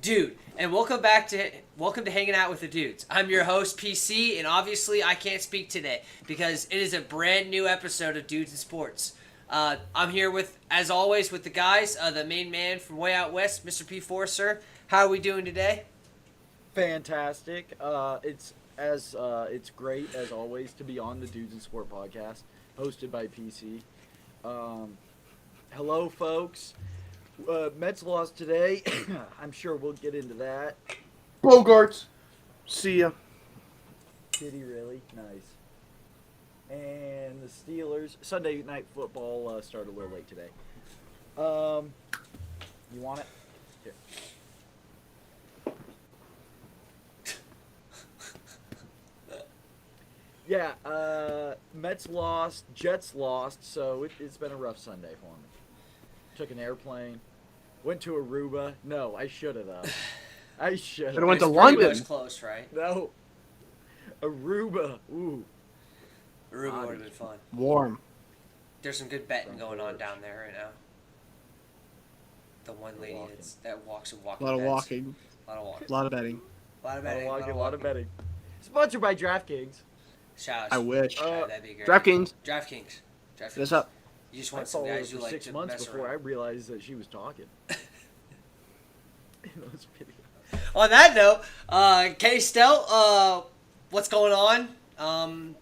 Dude, and welcome to Hanging Out with the Dudes. I'm your host, PC, and obviously I can't speak today because it is a brand new episode of Dudes in Sports. I'm here as always, with the guys, the main man from way out west, Mr. P4, sir. How are we doing today? Fantastic. It's great as always to be on the Dudes in Sport podcast, hosted by PC. Hello, folks. Mets lost today. I'm sure we'll get into that. Bogarts. See ya. Did he really? Nice. And the Steelers. Sunday night football started a little late today. You want it? Here. Yeah, Mets lost, Jets lost, so it's been a rough Sunday for me. Took an airplane, went to Aruba. No, I should have though. I should have. Should have went to It's London. pretty much close, right? No. Aruba. Ooh. Aruba would have been fun. Warm. There's some good betting going on down there right now. The one lady Walking. that walks and A walking. lot of bets. walking. A lot of walking. A lot of betting. A lot of A betting. lot of betting. Sponsored by DraftKings. Shout out. I wish. That'd be great. DraftKings. DraftKings. Hit us up. You just I want some followed her guys who for like 6 to months mess before I around. realized that she was talking. In those videos. On that note, K-Stel, what's going on?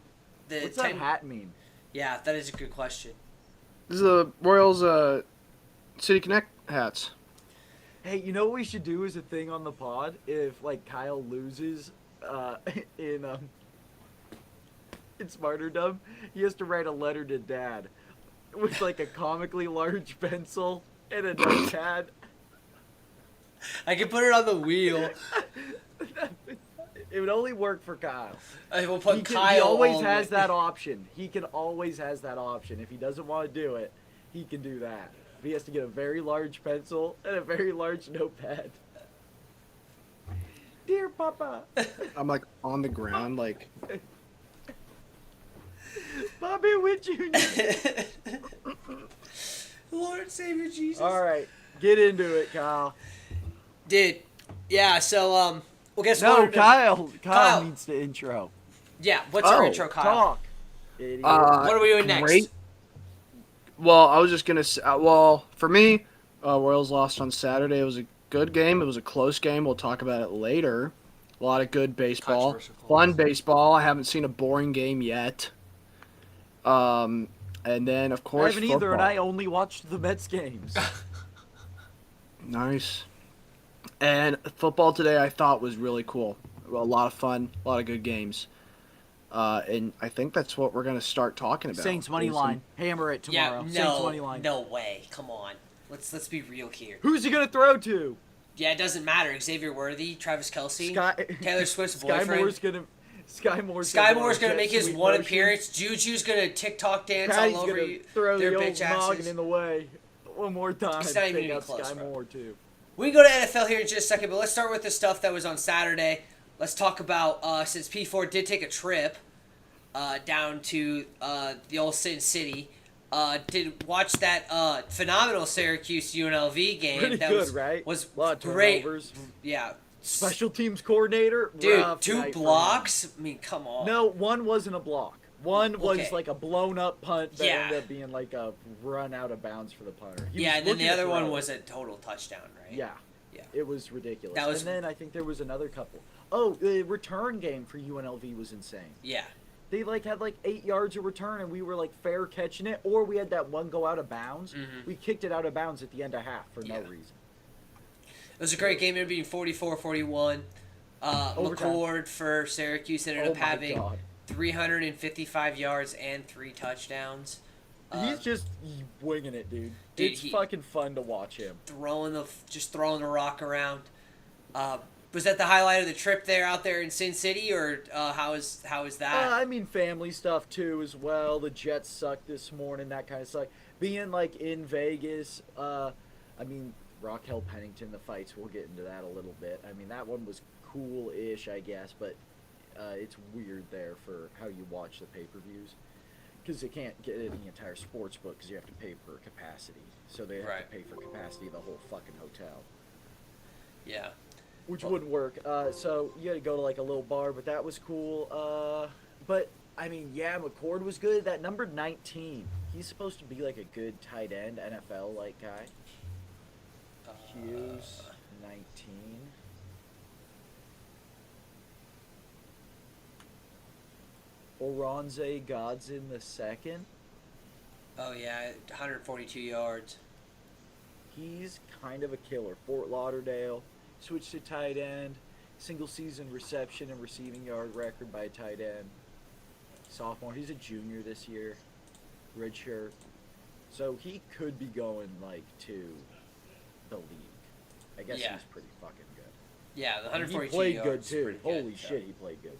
What's that hat mean? Yeah, that is a good question. This is the Royals City Connect hats. Hey, you know what we should do as a thing on the pod? If, like, Kyle loses in Martyrdom, he has to write a letter to Dad with, like, a comically large pencil and a notepad. I can put it on the wheel. It would only work for Kyle. We'll put Kyle. He always on has it. that option. He can always has that option. If he doesn't want to do it, he can do that. He has to get a very large pencil and a very large notepad. Dear Papa. I'm like on the ground, like Bobby Witt Jr. Lord Savior Jesus. All right, get into it, Kyle. Dude, yeah. So we'll get No, started. Kyle needs the intro. Yeah. What's our Oh, intro, Kyle? Talk. Idiot. What are we doing next? great. Well, I was just gonna say. Well, for me, Royals lost on Saturday. It was a good game. It was a close game. We'll talk about it later. A lot of good baseball, Controversial fun calls. baseball. I haven't seen a boring game yet. And then of I course haven't either, and football. I only watched the Mets games. Nice. And football today I thought was really cool. A lot of fun, a lot of good games. And I think that's what we're going to start talking about. Saints money Is line. Hammer it tomorrow. Yeah. Saints money line. No way. Come on. Let's be real here. Who's he gonna throw to? Yeah, it doesn't matter. Xavier Worthy, Travis Kelce, Sky. Taylor Swift's Sky boyfriend. Sky Moore's gonna make his sweet one motion. appearance. Juju's gonna TikTok dance Patty's all over gonna you, throw their the old bitch noggin asses. in the way one more time. It's not even Take out close, Sky bro. Moore too. We can go to NFL here in just a second, but let's start with the stuff that was on Saturday. Let's talk about since P4 did take a trip down to the old Sin City. Did watch that phenomenal Syracuse UNLV game. Pretty that good, right? Was A lot of great. turnovers. Yeah, Special teams coordinator. dude, rough 2 night for him. blocks. I mean, come on. No, one wasn't a block. One was Okay. like a blown up punt that Yeah. ended up being like a run out of bounds for the punter. He Yeah, was and then looking the to other one throw. was a total touchdown, right? Yeah. Yeah. It was ridiculous. That was- And then I think there was another couple. Oh, the return game for UNLV was insane. Yeah. They had 8 yards of return, and we were fair catching it, or we had that one go out of bounds. Mhm. We kicked it out of bounds at the end of half for no Yeah. reason. It was a great game. It ended up being 44-41. Overtime. McCord for Syracuse ended Oh up my having God. 355 yards and 3 touchdowns. He's just winging it, dude. Dude, It's fucking fun to watch him. throwing the rock around. Was that the highlight of the trip there out there in Sin City, or how is that? I mean, family stuff too as well. The Jets sucked this morning. That kind of sucked. Being in Vegas, I mean, Raquel Pennington, the fights. We'll get into that a little bit. I mean, that one was cool-ish, I guess, but it's weird there for how you watch the pay-per-views because they can't get it in the entire sports book because you have to pay per capacity. So they have Right. to pay for capacity of the whole fucking hotel. Yeah. which wouldn't work. So you had to go to like a little bar, but that was cool. But I mean, yeah, McCord was good. That number 19, he's supposed to be like a good tight end, NFL like guy. Hughes, 19. Oronze Godson the second. Oh yeah, 142 yards. He's kind of a killer. Fort Lauderdale switched to tight end. Single season reception and receiving yard record by a tight end. Sophomore. He's a junior this year. Redshirt. So he could be going like to the league. I guess Yeah. he's pretty fucking good. Yeah, the And 142 he played yards. good is too. pretty Holy good, so. shit, he played good.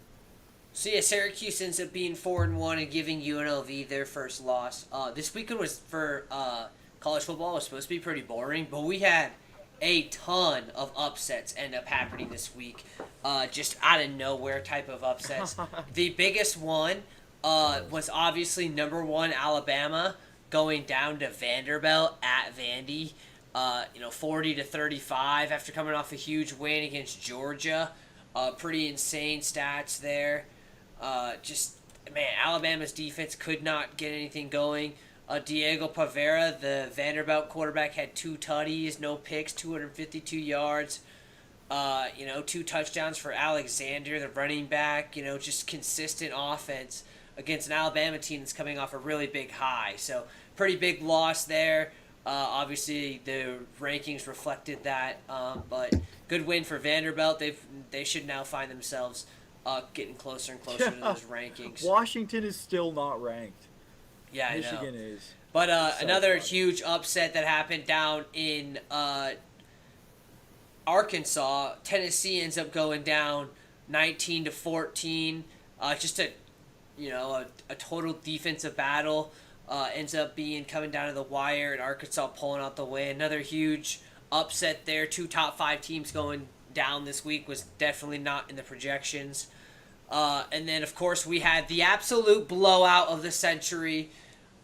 So yeah, Syracuse ends up being 4-1 and giving UNLV their first loss. This weekend was for college football was supposed to be pretty boring, but we had a ton of upsets end up happening this week, just out of nowhere type of upsets. The biggest one was obviously number 1 Alabama going down to Vanderbilt at Vandy. 40-35 after coming off a huge win against Georgia. Pretty insane stats there. Alabama's defense could not get anything going. Diego Pavera, the Vanderbilt quarterback, had 2 tutties, no picks, 252 yards. 2 touchdowns for Alexander, the running back. Just consistent offense against an Alabama team that's coming off a really big high. So pretty big loss there. Obviously, the rankings reflected that, but good win for Vanderbilt. They should now find themselves getting closer and closer to those rankings. Washington is still not ranked. Yeah, I Michigan know. is. But So another funny. huge upset that happened down in Arkansas. Tennessee ends up going down 19-14. Just a total defensive battle. Ends up being coming down to the wire, and Arkansas pulling out the win. Another huge upset there. 2 top 5 teams going down this week was definitely not in the projections. And then, of course, we had the absolute blowout of the century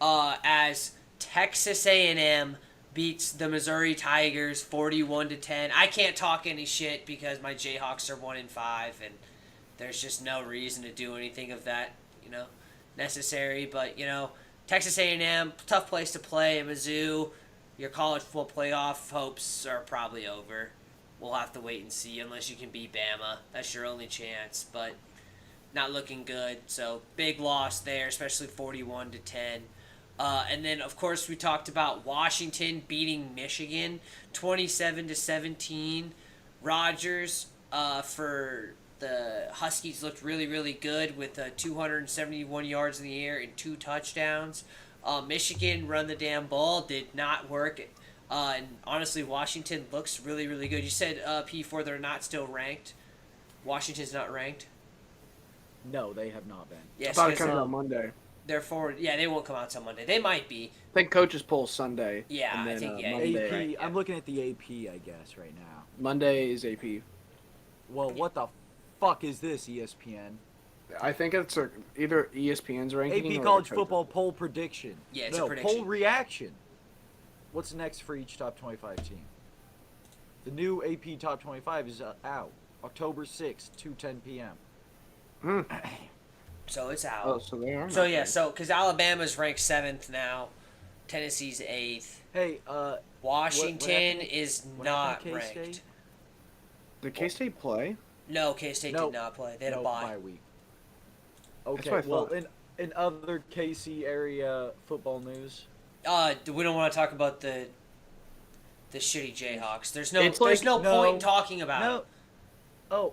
as Texas A&M beats the Missouri Tigers 41-10. I can't talk any shit because my Jayhawks are 1-5, and there's just no reason to do anything of that, necessary. But Texas A&M, tough place to play. Mizzou, your college football playoff hopes are probably over. We'll have to wait and see unless you can beat Bama. That's your only chance, but not looking good. So big loss there, especially 41-10. And then, of course, we talked about Washington beating Michigan 27-17. Rodgers for the Huskies looked really, really good with 271 yards in the air and 2 touchdowns. Michigan run the damn ball, did not work. And honestly, Washington looks really, really good. You said, P4, they're not still ranked. Washington's not ranked. No, they have not been. Yes, About to 'cause come out on Monday. they're forward. Yeah, they won't come out till Monday. They might be. I think coaches poll Sunday. Yeah, and I then, think, yeah, Monday. AP. right, yeah. I'm looking at the AP, I guess, right now. Monday is AP. Well, what the fuck is this, ESPN? I think it's either ESPN's ranking AP or College the coaches. Football Poll Prediction. Yeah, it's a no, prediction. Poll Reaction. What's next for each top 25 team? The new AP Top 25 is out. October 6th, 2:10 p.m. So it's out. Oh, so they are. So not yeah, ranked. so because Alabama's ranked 7th now, Tennessee's 8th. Hey, Washington happened- is what not happened to ranked. K-State? Did K-State play? No, K-State Nope. did not play. They had a No, bye. week. That's Okay, what I well, thought. in other KC area football news, We don't want to talk about the shitty Jayhawks. There's no It's there's like- no no, point in talking about no. it. Oh,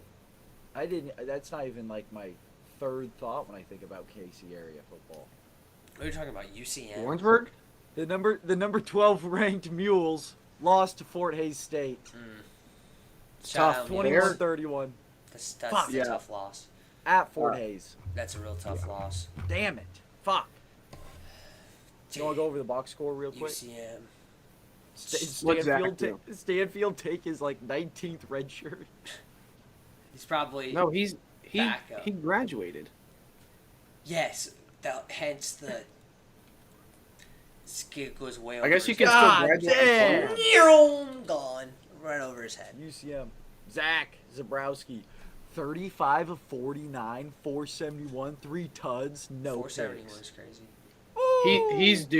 I didn't. That's not even like my third thought when I think about KC area football. What are you talking about? UCM. Warrensburg? The number 12 ranked Mules lost to Fort Hays State, Shout Tough. out, Where- 21-31 That's Fuck. a Yeah. tough loss. at Fort Hays. That's a real tough loss. Damn it! Fuck. You want to go over the box score real quick? UCM. What's Zach Stanfield, do? Stanfield take his like 19th red shirt. He's probably No, he Backup. he graduated. yes. Hence the skid goes way over. I guess you his can God still graduate. damn. before. head. Gone right over his head. UCM. Zach Zabrowski, 35 of 49, 471, 3 tuds, no 471 picks. is crazy.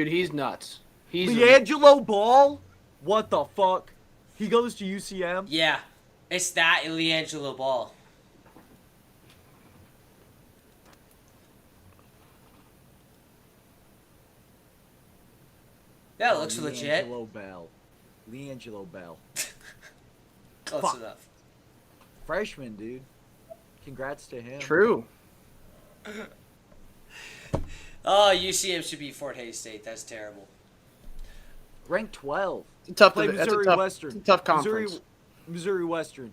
He's nuts. He's LiAngelo Ball? What the fuck? He goes to UCM? Yeah, it's that and LiAngelo Ball. Yeah, it looks legit. LiAngelo Bell. Close Fuck. enough. Freshman, dude. Congrats to him. true. Oh, UCM should be Fort Hays State. That's terrible. Ranked 12. It's a tough. Play That's Missouri a tough, Western. it's a tough conference. Missouri Western.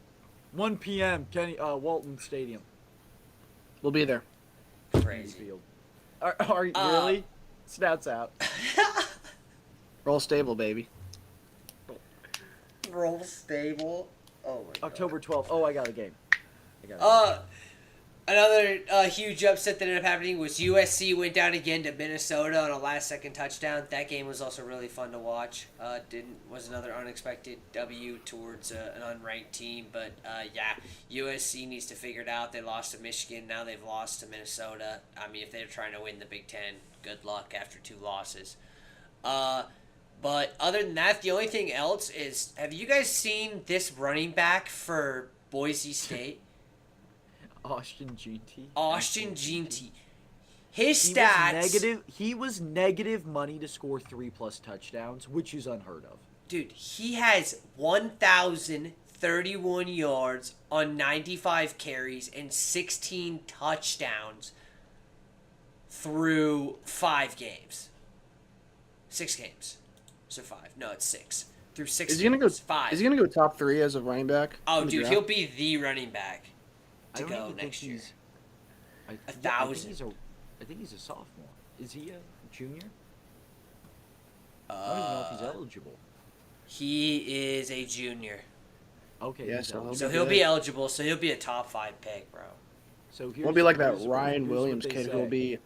1 p.m. Walton Stadium. We'll be there. Crazy. Field. Are you really? Snouts out. Roll stable, baby. Roll stable. Oh my god. October 12th. Oh, I got a game. Another huge upset that ended up happening was USC went down again to Minnesota on a last-second touchdown. That game was also really fun to watch. Was another unexpected W towards an unranked team, but yeah, USC needs to figure it out. They lost to Michigan, now they've lost to Minnesota. I mean, if they're trying to win the Big Ten, good luck after 2 losses. But other than that, the only thing else is, have you guys seen this running back for Boise State? Austin GT. Austin GT. His stats. He was negative money to score 3+ touchdowns, which is unheard of. Dude, he has 1,031 yards on 95 carries and 16 touchdowns through 5 games. 6 games. So 5. No, it's 6. Through 6 Is he gonna go? 5. Is he gonna go top 3 as a running back? Oh, in the dude, draft? he'll be the running back I to don't go even next think year. I 1,000. think he's a sophomore. Is he a junior? I don't even know if he's eligible. He is a junior. Okay. Yeah, he's so eligible. So be he'll good. be eligible, so he'll be a top 5 pick, bro. So Won't be like that here's Ryan what Williams they kid say. who'll be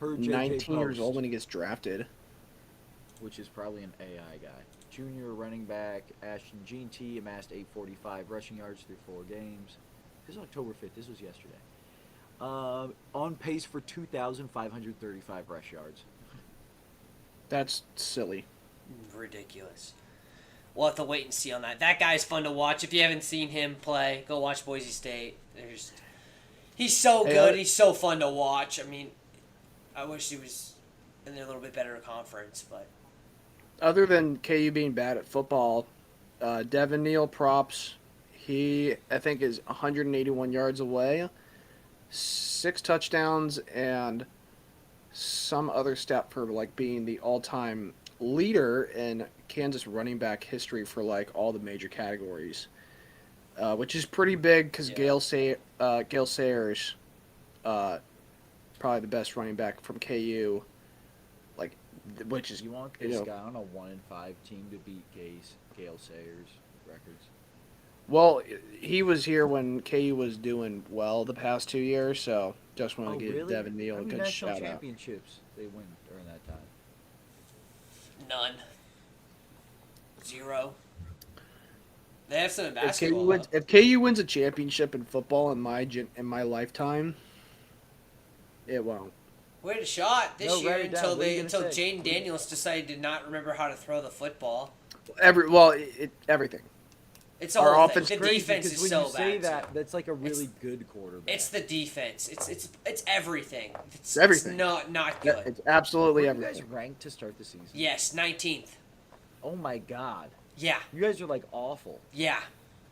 Per JK 19 years Post, old when he gets drafted. which is probably an AI guy. Junior running back Ashton GT amassed 845 rushing yards through 4 games. This is October 5th. This was yesterday. On pace for 2,535 rush yards. That's silly. Ridiculous. We'll have to wait and see on that. That guy's fun to watch. If you haven't seen him play, go watch Boise State. He's so good. He's so fun to watch. I mean, I wish he was in a little bit better conference, but Other than KU being bad at football, Devin Neal props. He, I think, is 181 yards away, 6 touchdowns, and some other stat for like being the all-time leader in Kansas running back history for like all the major categories, which is pretty big because Yeah. Gale Sayers, probably the best running back from KU, like, which is You want you this know, guy on a 1-5 team to beat Gale Sayers' records? well, he was here when KU was doing well the past 2 years, so just want to give really? Devin Neal How a many good national shout out. championships they win during that time? none. 0. They have some in If KU, basketball. wins, though. if KU wins a championship in football in my lifetime, it won't. We had a shot this No, year write it down. until What are you until gonna say? Jaden Daniels decided to not remember how to throw the football. Everything. It's a Our whole offense- thing. The Crazy, defense because is when so you say bad. that, too. that's like a really good quarterback. It's the defense. It's everything. It's everything. It's not Yeah, good. it's absolutely Where are you guys everything. ranked to start the season? Yes, 19th. Oh my god, Yeah, you guys are like awful, yeah.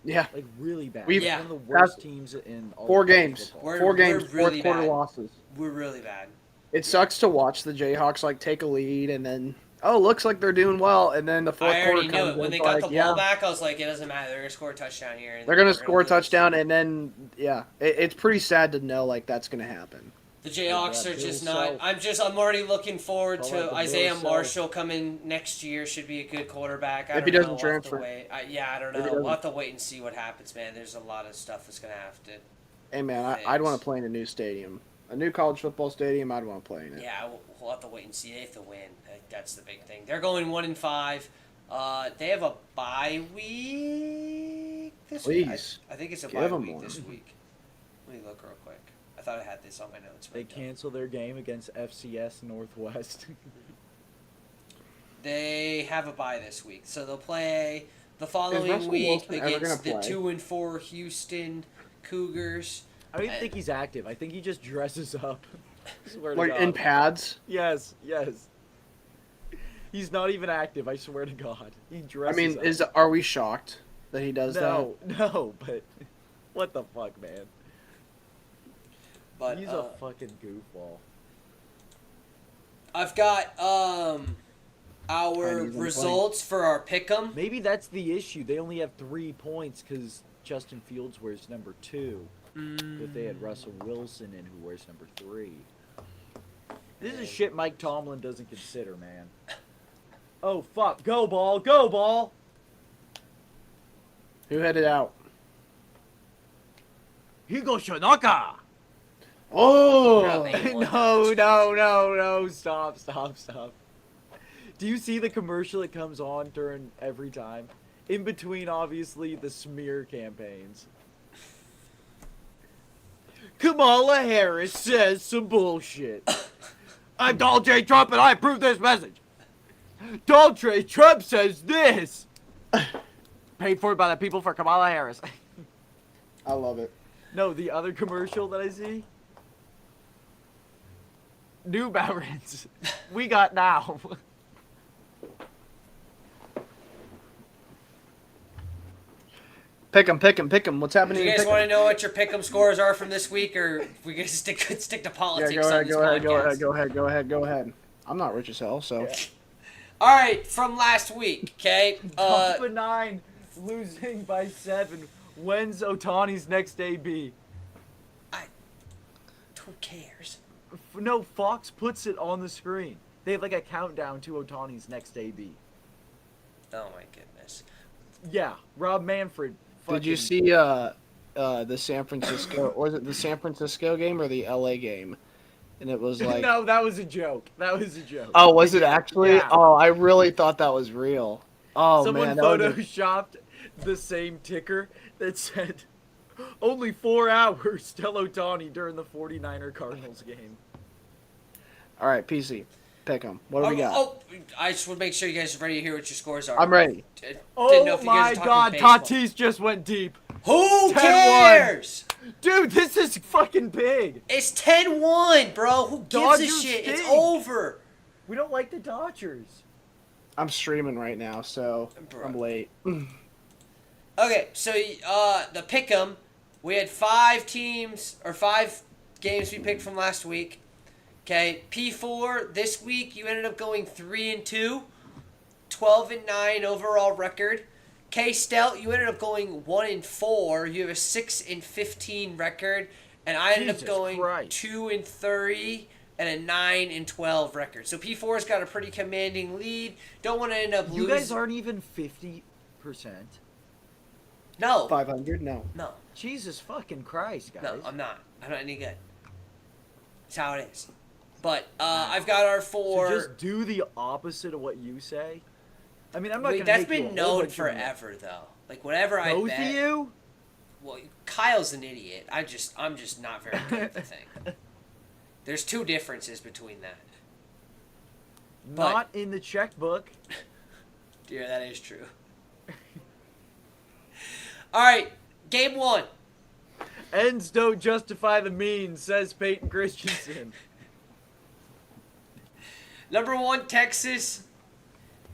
Yeah, like really bad. We've- Yeah. One of the worst That's teams in all 4 of college games, football. We're- 4 games, really fourth quarter bad. losses. We're really bad. It sucks to watch the Jayhawks like take a lead and then looks like they're doing well, and then the fourth I quarter already knew comes it. When and they it's got like, the ball back, I was like, it doesn't matter. They're gonna score a touchdown here. And they're gonna we're score a lose. touchdown, and then it's pretty sad to know like that's gonna happen. The Jayhawks Yeah, are just Bill not. Self. I'm already looking forward Call to out the Isaiah Bill Self. Marshall coming next year. Should be a good quarterback. I If he don't doesn't know. We'll have to transfer. wait. I don't If he know. We'll doesn't- have to wait and see what happens, man. There's a lot of stuff that's gonna have to. Hey man, I'd want to play in a new stadium, a new college football stadium. I'd want to play in it. Yeah, we'll have to wait and see. They have to win. That's the big thing. They're going 1-5. They have a bye week. week this week? Please. I think it's a Give bye 'em week one. this week. Let me look real quick. I thought I had this on my notes. They but I don't. cancel their game against FCS Northwest. They have a bye this week, so they'll play the Is following Russell week Wilson ever gonna against the play? 2-4 Houston Cougars. I don't even think he's active. I think he just dresses up. Swear to Like God. in pads. Yes. He's not even active. I swear to God. He I dresses. mean, up. are we shocked that he does no, but what the fuck, man? But He's a fucking goofball. I've got our Chinese and results for our pick'em. Maybe that's the issue. They only have 3 points because Justin Fields wears number 2. But they had Russell Wilson in who wears number 3. This is shit Mike Tomlin doesn't consider, man. Oh fuck! Go ball! Go ball! Who headed out? Higo Shanaka! Oh! Probably. No! Stop! Do you see the commercial that comes on during every time? In between, obviously, the smear campaigns. Kamala Harris says some bullshit. I'm Donald J. Trump and I approve this message. Donald J. Trump says this. Paid for by the people for Kamala Harris. I love it. No, the other commercial that I see. New Balance. We got now. Pick 'em. What's Do happening? you in guys Pick'em? want to know what your pick'em scores are from this week, or if we can stick to politics Yeah, on this podcast? go ahead. I'm not rich as hell, so. Yeah. All right, from last week, okay? Top 9 losing by 7. When's Otani's next AB? Who cares? No, Fox puts it on the screen. They have like a countdown to Otani's next AB. Oh my goodness. Yeah, Rob Manfred. Did you fucking- see the San Francisco, or was it the San Francisco game or the LA game? And it was like, No, that was a joke. oh, was it actually? Yeah. Oh, I really thought that was real. Oh Someone man, that was a- photoshopped the same ticker that said, only 4 hours till Otani during the 49er Cardinals game. All right, PC, pick 'em. What do we got? Oh, I just want to make sure you guys are ready to hear what your scores are. I'm ready. Didn't know Oh if you my guys were god, talking baseball. Tatis just went deep. Who 10-1. cares? Dude, this is fucking big. It's 10-1, bro. Who gives a Dodgers shit? It's stink. over. We don't like the Dodgers. I'm streaming right now, so Bro. I'm late. Okay, so the pick'em, we had 5 teams or 5 games we picked from last week. Okay, P4 this week you ended up going 3-2, 12-9 overall record. K Stout, you ended up going 1-4. You have a 6-15 record, and I ended Jesus up going Christ. 2-30 and a 9-12 record. So P4's got a pretty commanding lead. Don't want to end up You losing. guys aren't even 50%. No, 500? No. no, Jesus fucking Christ, guys. no. I'm not. I'm not any good. It's how it is. But I've got our 4. So just do the opposite of what you say. I mean, I'm not Wait, gonna. that's make you been a whole known bunch of- forever, though. Like whatever I Both bet. of you? Well, Kyle's an idiot. I'm just not very good at the thing. There's 2 differences between that. But- Not in the checkbook. Yeah, that is true. All right, game 1. Ends don't justify the means, says Peyton Christensen. Number 1, Texas.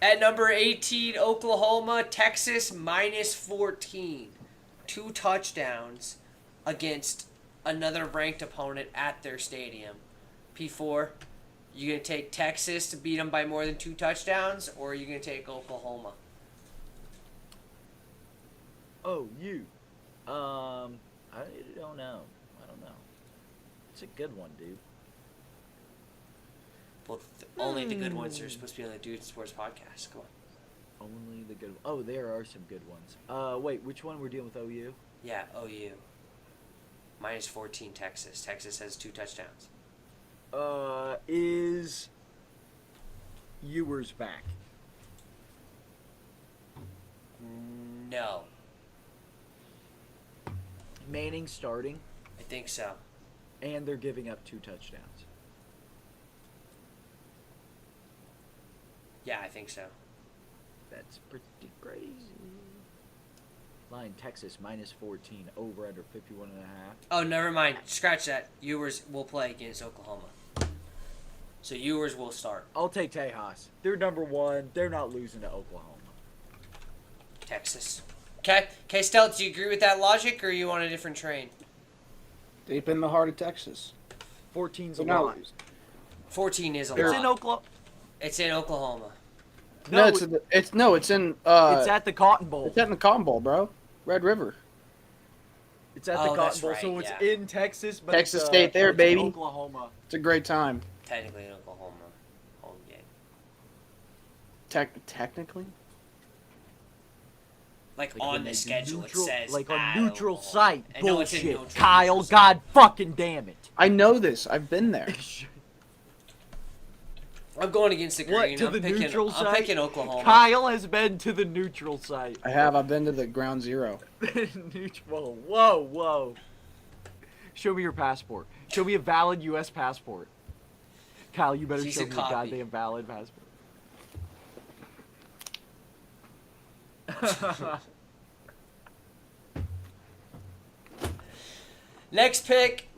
At number 18, Oklahoma. Texas -14. 2 touchdowns against another ranked opponent at their stadium. P4, you going to take Texas to beat them by more than 2 touchdowns, or are you going to take Oklahoma? Oh, you. I don't know. It's a good one, dude. Well, only the good ones are supposed to be on the Dude Sports podcast. Come on. Only the good. Oh, there are some good ones. Wait, which one we're dealing with? OU. Yeah, OU. -14 Texas. Texas has 2 touchdowns. Is Ewers back? No. Manning starting, I think so. and they're giving up 2 touchdowns. Yeah, I think so. That's pretty crazy. Line Texas -14, over under 51.5. Oh, never mind. Scratch that. Ewers will play against Oklahoma. So Ewers will start. I'll take Tejas. They're number 1. They're not losing to Oklahoma. Texas. Okay. K-Stel, do you agree with that logic, or you on a different train? Deep in the heart of Texas. 14's a They're not lot. losing. 14 is a It's lot. in Oklahoma. It's in Oklahoma. No, it's it's in at the Cotton Bowl. it's at the Cotton Bowl, bro. Red River. It's at Oh, the Cotton that's Bowl, right, so it's yeah. in Texas, but Texas it's, State there, it's baby. Oklahoma. It's a great time. Technically in Oklahoma. Home game. Technically. Like Like on when the they do schedule, neutral, it says like on at neutral Oklahoma. site. I know it's in Bullshit, neutral Kyle. site. God fucking damn it. I know this. I've been there. I'm going against the What, green. to I'm the picking, neutral I'm site? picking Oklahoma. Kyle has been to the neutral site. I've been to the ground zero. Neutral. Whoa. Show me your passport. Show me a valid U.S. passport. Kyle, you better He's show a me a copy. goddamn valid passport. Next pick.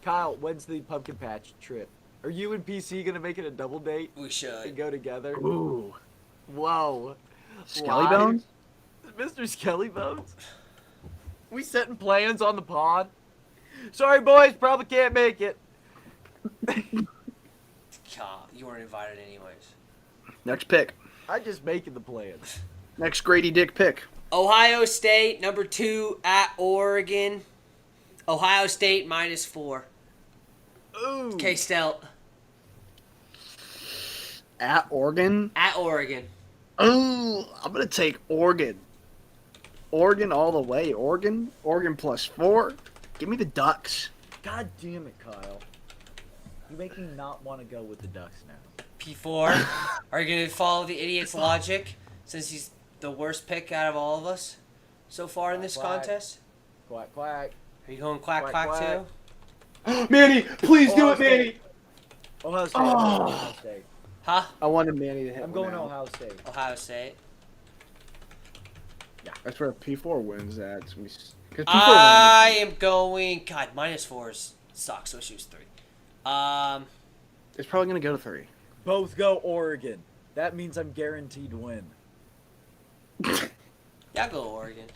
Kyle, when's the pumpkin patch trip? Are you and PC gonna make it a double date We and should. go together? Ooh. Whoa. Skelly Live? Bones? Mr. Skelly Bones? We setting plans on the pod? Sorry, boys, probably can't make it. God, you weren't invited anyways. Next pick. I'm just making the plans. Next Grady Dick pick. Ohio State, number 2 at Oregon. Ohio State -4. Ooh. K-Stel At Oregon. at Oregon. Oh, I'm gonna take Oregon. Oregon all the way. Oregon +4. Give me the Ducks. God damn it, Kyle. You make me not want to go with the Ducks now. P4. Are you going to follow the idiot's logic since he's the worst pick out of all of us so far in this Quack. contest? Quack, quack. Are you going quack Quack, quack, quack. too? Manny, please do Ohio it, Manny. State. Ohio State. Oh. Ohio State. Huh? I wanted Manny to hit. I'm one going out. Ohio State. Ohio State. That's where P4 wins at. Because P4 I wins. am going. God, -4s sucks. So choose 3. It's probably gonna go to 3. Both go Oregon. That means I'm guaranteed to win. Yeah, I'll go Oregon.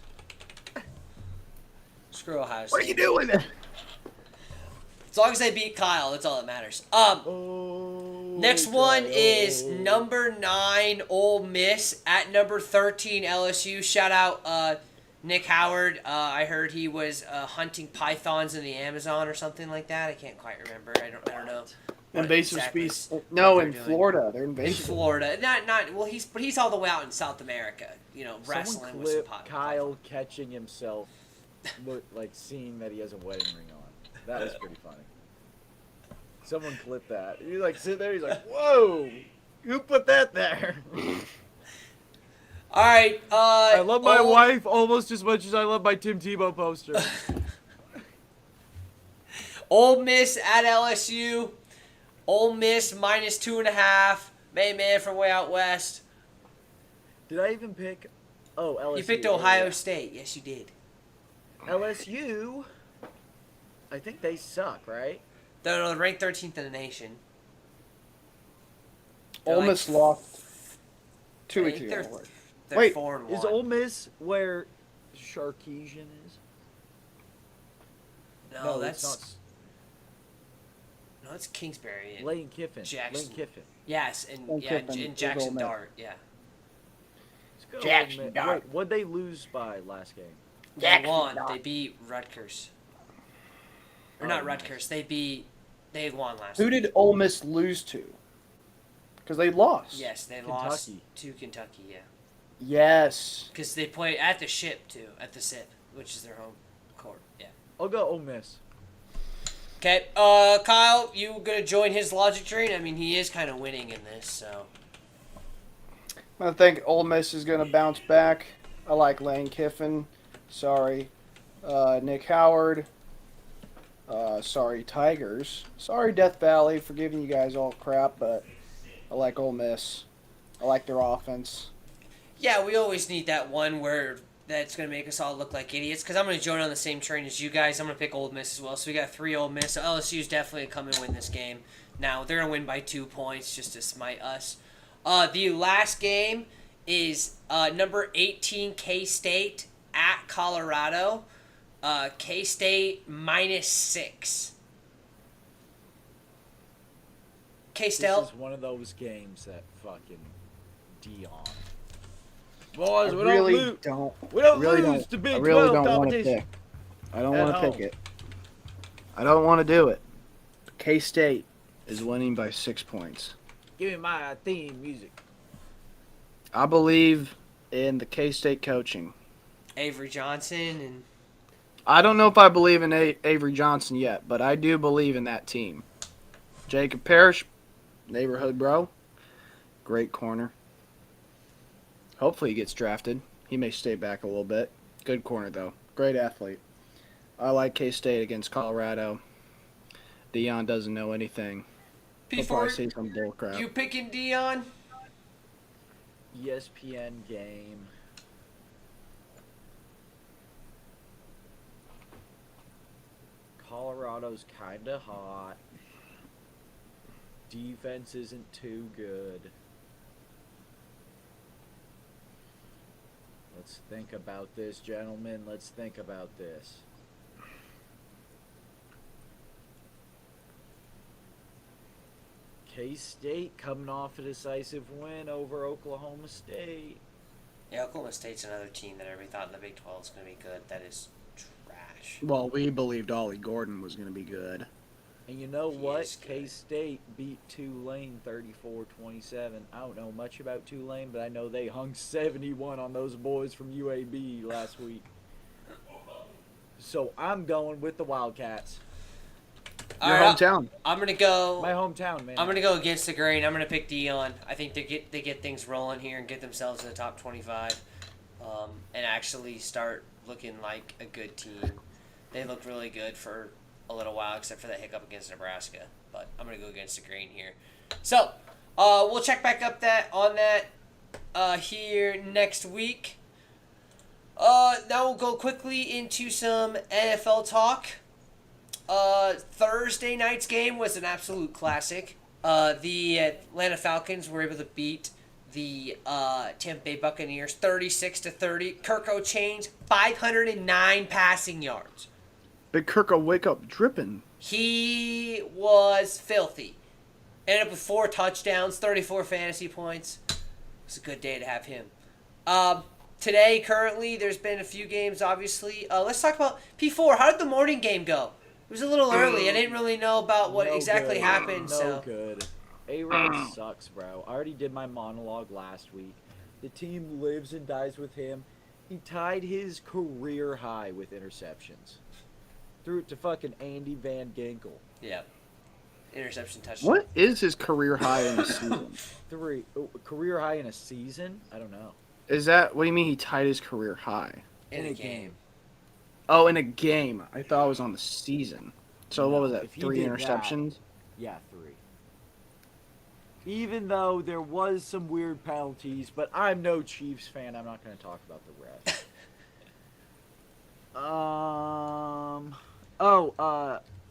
Screw Ohio State. What are you doing? As long as they beat Kyle, that's all that matters. Oh. Next one Kyle. is number 9 Ole Miss at number 13 LSU. Shout out Nick Howard. I heard he was hunting pythons in the Amazon or something like that. I can't quite remember. I don't know. what Invasive exactly species. No, they're in doing. Florida. They're In invasive. Florida, not well. He's all the way out in South America. You know, wrestling Someone with some clip Kyle catching himself, like seeing that he has a wedding ring on. That is pretty funny. Someone clip that. He's like sitting there. He's like, "Whoa, who put that there?" All right. I love my wife almost as much as I love my Tim Tebow poster. Ole Miss at LSU. Ole Miss -2.5. Main man from way out west. Did I even pick? Oh, LSU. You picked Oh, Ohio yeah. State. Yes, you did. LSU. I think they suck, right? They're ranked 13th in the nation. Ole They're Miss lost 2 I weeks think ago. they're Wait, 4-1. Is Ole Miss where Sarkisian is? No, that's it's not. no, it's Kingsbury. Lane Kiffin. Jackson. Lane Kiffin. Yes, and Lane yeah, Kiffin and is Jackson Ole Miss. Dart. Yeah, Let's go Jackson Ole Miss. Dart. Wait, what'd they lose by last game? they Jackson won. Dart. They beat Rutgers. Or Oh, not nice. Rutgers. They won last. Who week. did Ole Miss lose to? Because they lost. Yes, they lost Kentucky. to Kentucky. Yeah, Yes. because they play at the Ship too, at the SIP, which is their home court. Yeah. I'll go Ole Miss. Okay, Kyle, you gonna join his logic train? I mean, he is kind of winning in this, so. I think Ole Miss is going to bounce back. I like Lane Kiffin. Sorry. Nick Howard. Sorry, Tigers. Sorry, Death Valley, for giving you guys all crap, but I like Ole Miss. I like their offense. Yeah, we always need that one where that's going to make us all look like idiots. Because I'm going to join on the same train as you guys. I'm going to pick Ole Miss as well. So we got 3 Ole Miss. So LSU's definitely come and win this game. Now, they're going to win by 2 points just to smite us. The last game is number 18 K-State at Colorado. K-State -6. K-State. This is one of those games that fucking Dion. Boys, I we really don't don't lose to I Big really 12 don't want to competition. pick. I don't At want to home. pick it. I don't want to do it. K-State is winning by 6 points. Give me my theme music. I believe in the K-State coaching. Avery Johnson and I don't know if I believe in Avery Johnson yet, but I do believe in that team. Jacob Parrish, neighborhood bro, great corner. Hopefully he gets drafted. He may stay back a little bit. Good corner, though. Great athlete. I like K-State against Colorado. Dion doesn't know anything. He'll probably P4. say some bullcrap. You picking Dion? ESPN game. Colorado's kind of hot. Defense isn't too good. Let's think about this, gentlemen. Let's think about this. K-State coming off a decisive win over Oklahoma State. Yeah, Oklahoma State's another team that everybody thought in the Big 12 is going to be good. That is trash. Well, we believed Ollie Gordon was going to be good. And you know He what? is good. K-State beat Tulane 34-27. I don't know much about Tulane, but I know they hung 71 on those boys from UAB last week. So I'm going with the Wildcats. Your hometown. I'm gonna go. My hometown, man. I'm gonna go against the grain. I'm gonna pick Dion. I think they get things rolling here and get themselves to the top 25, and actually start looking like a good team. They looked really good for a little while, except for that hiccup against Nebraska. But I'm gonna go against the grain here. So we'll check back up on that here next week. Now we'll go quickly into some NFL talk. Thursday night's game was an absolute classic. The Atlanta Falcons were able to beat the Tampa Bay Buccaneers 36-30. Kirk O'Chain's 509 passing yards. Big Kirk will wake up dripping. He was filthy. Ended up with 4 touchdowns, 34 fantasy points. It's a good day to have him. Today, currently, there's been a few games, obviously. Let's talk about P4. How did the morning game go? It was a little early. I didn't really know about what No exactly good. happened. No So good. A-Rod sucks, bro. I already did my monologue last week. The team lives and dies with him. He tied his career high with interceptions. Threw it to fucking Andy Van Ginkel. yeah, interception touchdown. What is his career high in the season? Career high in a season? I don't know. Is that, what do you mean he tied his career high? in a game? Oh, in a game. I thought it was on the season. So what was that, If he 3 did that- interceptions? Yeah, 3. Even though there was some weird penalties, but I'm no Chiefs fan. I'm not going to talk about the refs.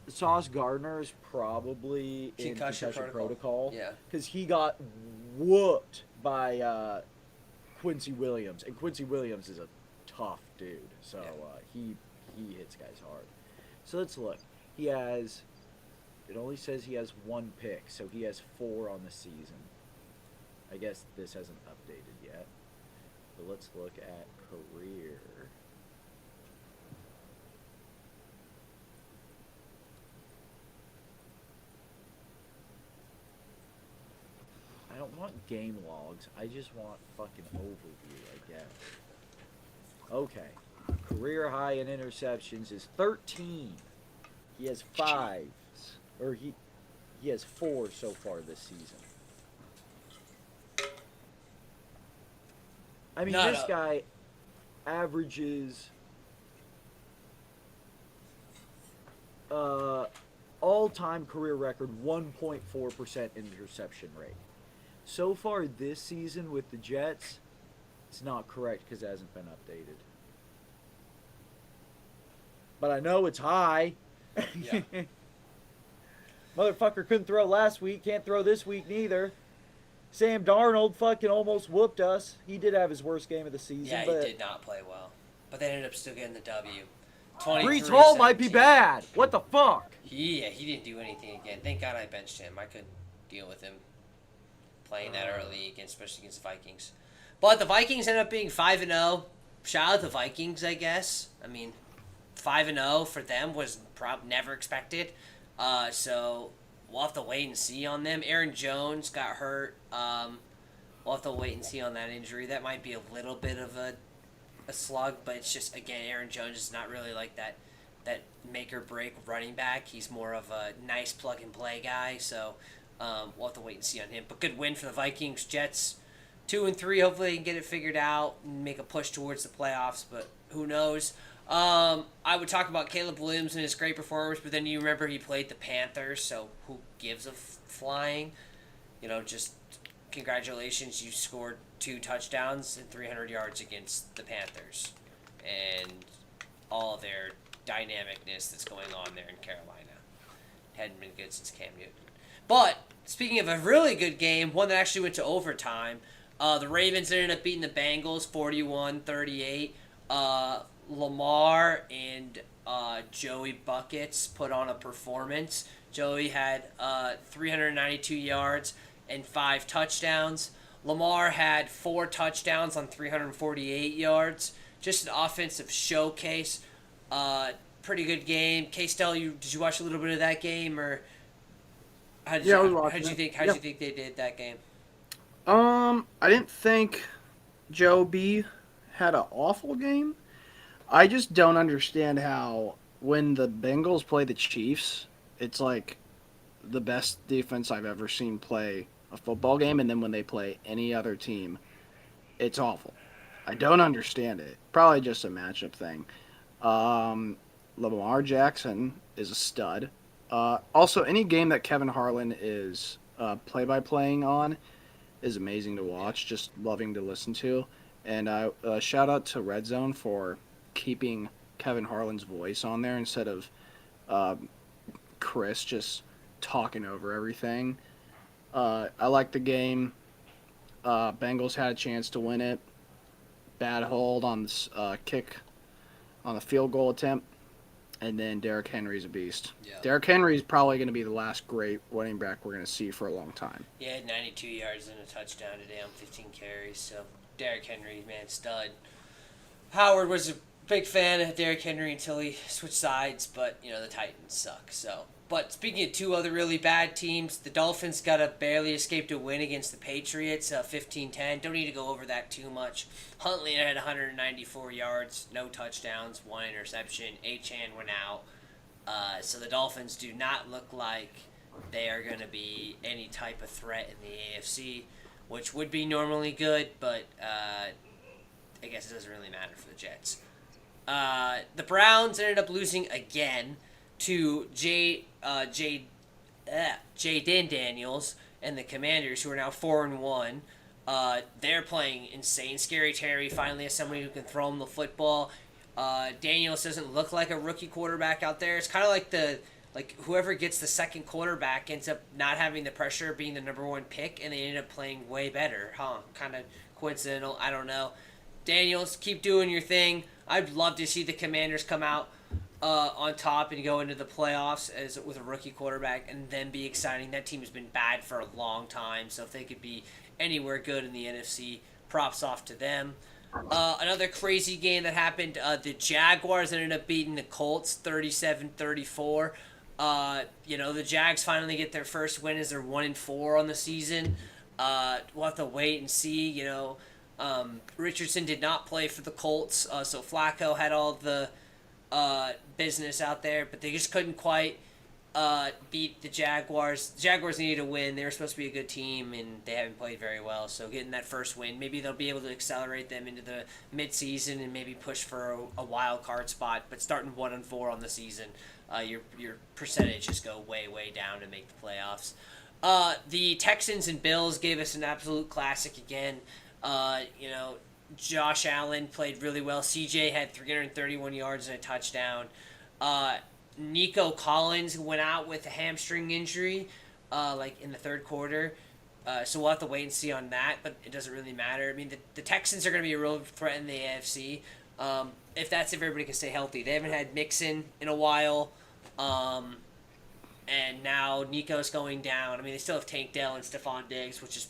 Sauce Gardner is probably in Concussion concussion protocol. protocol. Yeah. Because he got whooped by Quincy Williams, and Quincy Williams is a tough dude. So he hits guys hard. So let's look. He has. It only says he has 1 pick, so he has 4 on the season. I guess this hasn't updated yet. But let's look at career. I don't want game logs. I just want fucking overview, I guess. Okay. Career high in interceptions is 13. He has 5. Or he has 4 so far this season. I mean, Not this up. guy averages all-time career record 1.4% interception rate. So far this season with the Jets, it's not correct because it hasn't been updated. But I know it's high. Yeah. Motherfucker couldn't throw last week, can't throw this week neither. Sam Darnold fucking almost whooped us. He did have his worst game of the season. Yeah, but he did not play well. But they ended up still getting the W. Brees Hall might be 23-17. bad. What the fuck? He didn't do anything again. Thank God I benched him. I couldn't deal with him playing that early, especially against the Vikings. But the Vikings ended up being 5-0. Shout out to the Vikings, I guess. I mean, 5-0 for them was never expected. So we'll have to wait and see on them. Aaron Jones got hurt. We'll have to wait and see on that injury. That might be a little bit of a slug, but it's just, again, Aaron Jones is not really like that make or break running back. He's more of a nice plug and play guy. So we'll have to wait and see on him. But good win for the Vikings. Jets 2-3. Hopefully they can get it figured out and make a push towards the playoffs. But who knows? I would talk about Caleb Williams and his great performance, but then you remember he played the Panthers, so who gives a flying? Just congratulations, you scored 2 touchdowns and 300 yards against the Panthers, and all their dynamicness that's going on there in Carolina. Hadn't been good since Cam Newton. But, speaking of a really good game, one that actually went to overtime, the Ravens ended up beating the Bengals 41-38. Lamar and Joey Buckets put on a performance. Joey had 392 yards and 5 touchdowns. Lamar had 4 touchdowns on 348 yards. Just an offensive showcase. Pretty good game. K-Stell, did you watch a little bit of that game, or how did you think they did that game? I didn't think Joe B had an awful game. I just don't understand how when the Bengals play the Chiefs, it's like the best defense I've ever seen play a football game, and then when they play any other team, it's awful. I don't understand it. Probably just a matchup thing. Lamar Jackson is a stud. Also, any game that Kevin Harlan is play-by-playing on is amazing to watch, just loving to listen to. And shout out to Red Zone for keeping Kevin Harlan's voice on there instead of Chris just talking over everything. I like the game. Bengals had a chance to win it. Bad hold on this kick on the field goal attempt. And then Derrick Henry's a beast. Yeah. Derrick Henry's probably going to be the last great running back we're going to see for a long time. He had 92 yards and a touchdown today on 15 carries. So Derrick Henry, man, stud. Howard was a big fan of Derrick Henry until he switched sides, but, the Titans suck. So, but speaking of 2 other really bad teams, the Dolphins got a barely escaped a win against the Patriots, 15-10. Don't need to go over that too much. Huntley had 194 yards, no touchdowns, 1 interception. Achane went out. So the Dolphins do not look like they are going to be any type of threat in the AFC, which would be normally good, but I guess it doesn't really matter for the Jets. The Browns ended up losing again to Jaden Daniels and the Commanders, who are now 4-1. They're playing insane. Scary Terry finally has somebody who can throw him the football. Daniels doesn't look like a rookie quarterback out there. It's kind of like whoever gets the second quarterback ends up not having the pressure of being the number 1 pick, and they end up playing way better. Kind of coincidental. I don't know. Daniels, keep doing your thing. I'd love to see the Commanders come out on top and go into the playoffs with a rookie quarterback and then be exciting. That team has been bad for a long time, so if they could be anywhere good in the NFC, props off to them. Another crazy game that happened, the Jaguars ended up beating the Colts 37-34. The Jags finally get their first win as they're 1-4 on the season. We'll have to wait and see, Richardson did not play for the Colts, so Flacco had all the business out there, but they just couldn't quite beat the Jaguars. The Jaguars needed to win. They were supposed to be a good team, and they haven't played very well. So getting that first win, maybe they'll be able to accelerate them into the midseason and maybe push for a wild card spot. But starting 1-4 on the season, your percentage just go way down to make the playoffs. The Texans and Bills gave us an absolute classic again. Josh Allen played really well. CJ had 331 yards and a touchdown. Nico Collins went out with a hamstring injury, in the third quarter. So we'll have to wait and see on that, but it doesn't really matter. I mean, the Texans are going to be a real threat in the AFC. If everybody can stay healthy. They haven't had Mixon in a while, and now Nico's going down. I mean, they still have Tank Dell and Stephon Diggs, which is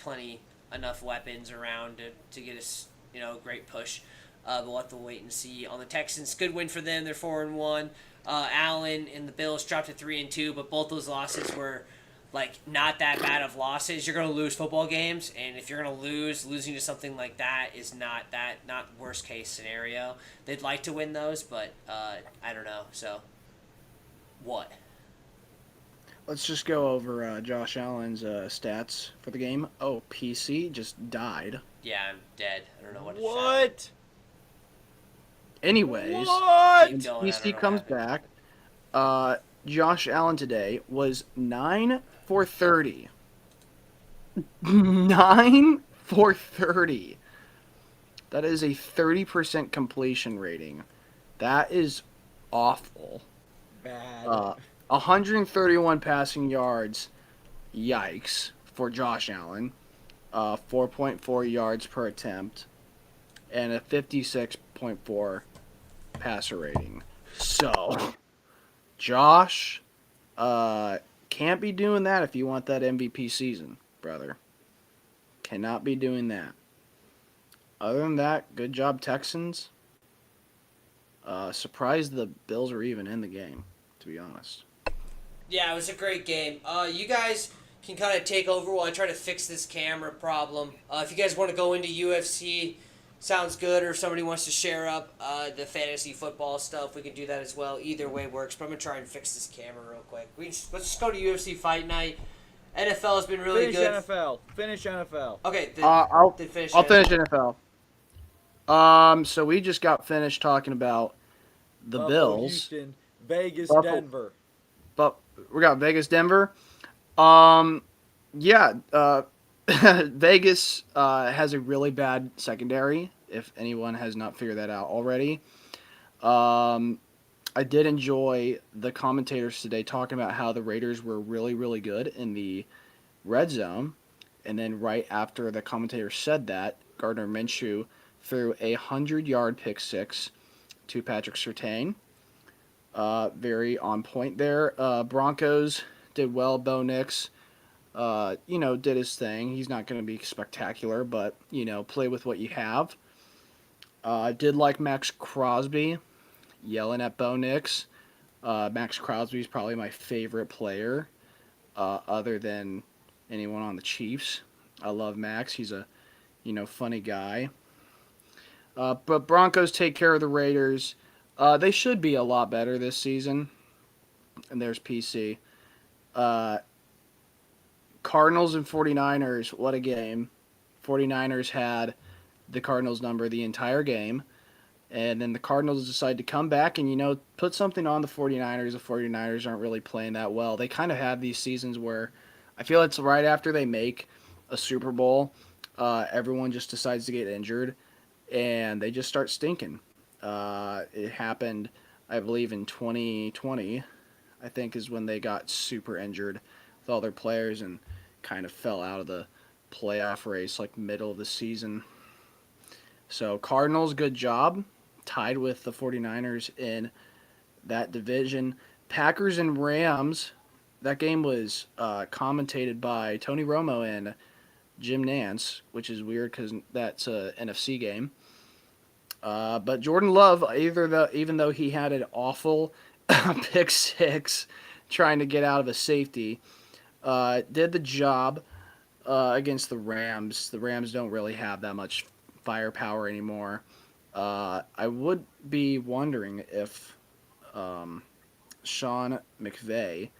enough weapons around to get us, a great push. But we'll have to wait and see. On the Texans, good win for them. They're 4-1. Allen and the Bills dropped to 3-2, but both those losses were not that bad of losses. You're going to lose football games, and if you're going to losing to something like that is not worst case scenario. They'd like to win those, but I don't know. So, what? Let's just go over Josh Allen's stats for the game. Oh, PC just died. Yeah, I'm dead. I don't know what. What? Anyways, What? PC comes back. Josh Allen today was 9 for 30. 9 for 30. That is a 30% completion rating. That is awful. Bad. 131 passing yards. Yikes for Josh Allen. 4.4 yards per attempt. And a 56.4 passer rating. So, Josh, can't be doing that if you want that MVP season, brother. Cannot be doing that. Other than that, good job, Texans. Surprised the Bills are even in the game, to be honest. Yeah, it was a great game. You guys can kind of take over while I try to fix this camera problem. If you guys want to go into UFC, sounds good, or if somebody wants to share up the fantasy football stuff, we can do that as well. Either way works, but I'm going to try and fix this camera real quick. Let's just go to UFC Fight Night. NFL has been really good. Finish NFL. Okay, I'll finish finish NFL. So we just got finished talking about the Buffalo, Bills. Houston, Vegas, Buffalo. Denver. But we got Vegas, Denver. Vegas has a really bad secondary, if anyone has not figured that out already. I did enjoy the commentators today talking about how the Raiders were really, really good in the red zone. And then right after the commentator said that, Gardner Minshew threw a 100-yard pick six to Patrick Surtain. Very on point there. Broncos did well. Bo Nix, did his thing. He's not going to be spectacular, but, play with what you have. I did like Max Crosby yelling at Bo Nix. Max Crosby is probably my favorite player, other than anyone on the Chiefs. I love Max. He's a, funny guy. But Broncos take care of the Raiders. They should be a lot better this season. And there's PC. Cardinals and 49ers, what a game. 49ers had the Cardinals number the entire game. And then the Cardinals decided to come back and, put something on the 49ers. The 49ers aren't really playing that well. They kind of have these seasons where I feel it's right after they make a Super Bowl, everyone just decides to get injured, and they just start stinking. It happened, I believe, in 2020, I think, is when they got super injured with all their players and kind of fell out of the playoff race, middle of the season. So, Cardinals, good job. Tied with the 49ers in that division. Packers and Rams, that game was commentated by Tony Romo and Jim Nance, which is weird because that's an NFC game. But Jordan Love, even though he had an awful pick six trying to get out of a safety, did the job against the Rams. The Rams don't really have that much firepower anymore. I would be wondering if Sean McVay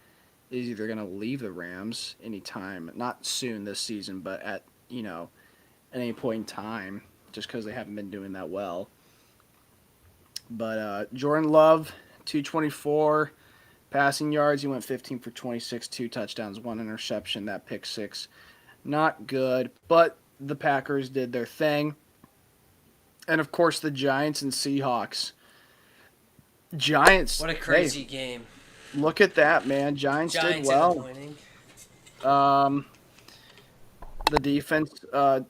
is either going to leave the Rams anytime, not soon this season, but at any point in time, just because they haven't been doing that well. But Jordan Love, 224 passing yards. He went 15 for 26, 2 touchdowns, 1 interception. That pick six, not good. But the Packers did their thing. And, of course, the Giants and Seahawks. Giants. What a crazy game. Look at that, man. Giants did well. The defense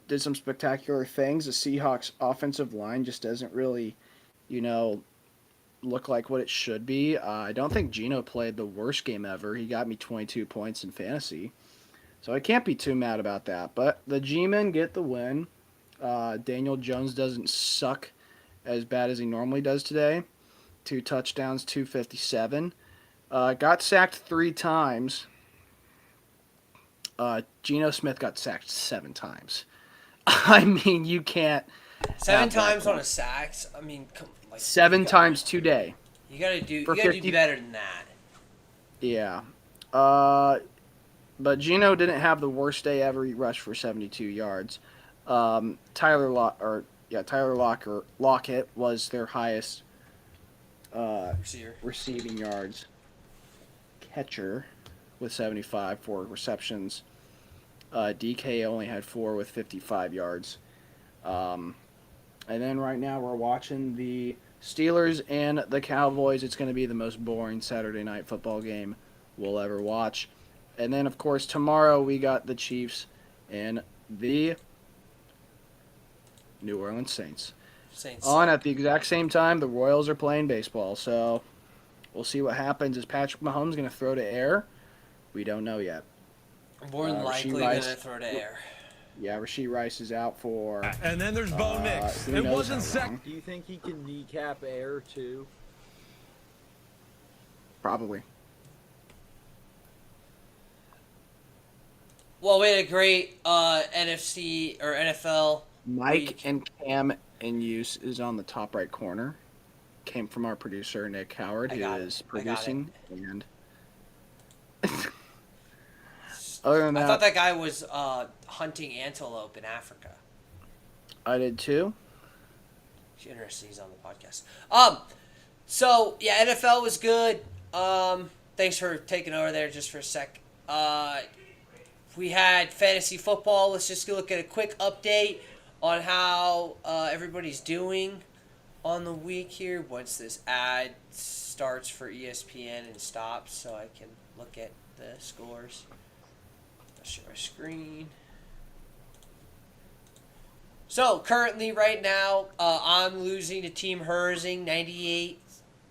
did some spectacular things. The Seahawks offensive line just doesn't really, look like what it should be. I don't think Geno played the worst game ever. He got me 22 points in fantasy. So I can't be too mad about that. But the G-men get the win. Daniel Jones doesn't suck as bad as he normally does today. 2 touchdowns, 257. Got sacked 3 times. Geno Smith got sacked 7 times. I mean, you can't. 7 times on a sack. I mean, 7 times today. You gotta do better than that. Yeah. But Geno didn't have the worst day ever. He rushed for 72 yards. Tyler Lockett was their highest receiving yards catcher with 75 for receptions. DK only had 4 with 55 yards. And then right now we're watching the Steelers and the Cowboys. It's going to be the most boring Saturday night football game we'll ever watch. And then, of course, tomorrow we got the Chiefs and the New Orleans Saints. On at the exact same time, the Royals are playing baseball. So we'll see what happens. Is Patrick Mahomes going to throw to air? We don't know yet. More than likely going to throw to air. Yeah, Rashee Rice is out for. And then there's Bo Nix. It wasn't second. Do you think he can kneecap air too? Probably. Well, we had a great NFC or NFL. Mike week. and Cam in use is on the top right corner. Came from our producer Nick Howard, who is producing. And other than that, I thought that guy was hunting antelope in Africa. I did too. Interesting. He's on the podcast. So yeah, NFL was good. Thanks for taking over there just for a sec. We had fantasy football. Let's just look at a quick update on how everybody's doing on the week here. Once this ad starts for ESPN and stops, so I can look at the scores. I'll share my screen. So currently, right now, I'm losing to Team Herzing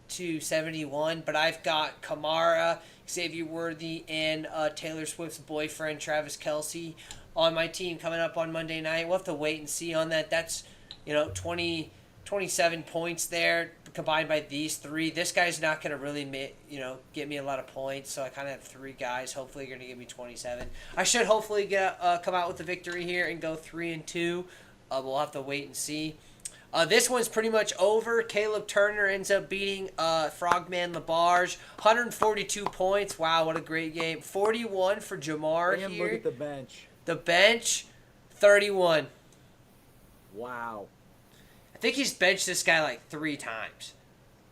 98-71, but I've got Kamara, Xavier Worthy, and Taylor Swift's boyfriend, Travis Kelce, on my team coming up on Monday night. We'll have to wait and see on that. That's, 27 points there combined by these 3. This guy's not going to really, get me a lot of points, so I kind of have 3 guys. Hopefully, you're going to give me 27. I should hopefully come out with a victory here and go 3-2. We'll have to wait and see. This one's pretty much over. Caleb Turner ends up beating Frogman Labarge. 142 points. Wow, what a great game. 41 for Jamar Damn, here. look at the bench. The bench, 31. Wow. I think he's benched this guy like 3 times.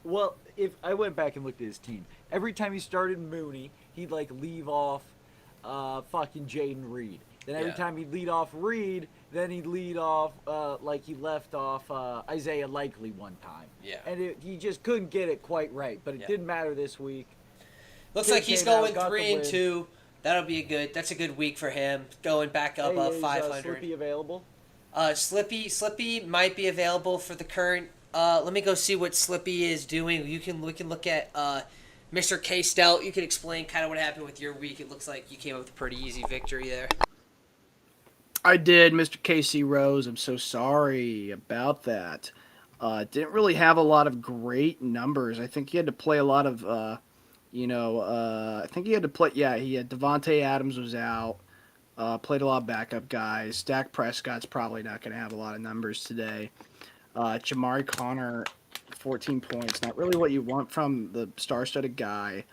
Well, if I went back and looked at his team, every time he started Mooney, he'd leave off fucking Jaden Reed. Then every time he'd lead off Reed, then he'd lead off he left off Isaiah Likely one time. Yeah. And he just couldn't get it quite right, but it didn't matter this week. Looks like he's going 3-2. That's a good week for him. Going back up 500. Slippy available? Slippy might be available for the current. Let me go see what Slippy is doing. We can look at Mr. K Stout. You can explain kind of what happened with your week. It looks like you came up with a pretty easy victory there. I did, Mr. Casey Rose. I'm so sorry about that. Didn't really have a lot of great numbers. I think he had to play a lot of, I think he had to play, he had Devontae Adams was out, played a lot of backup guys. Dak Prescott's probably not going to have a lot of numbers today. Jamari Connor, 14 points. Not really what you want from the star-studded guy.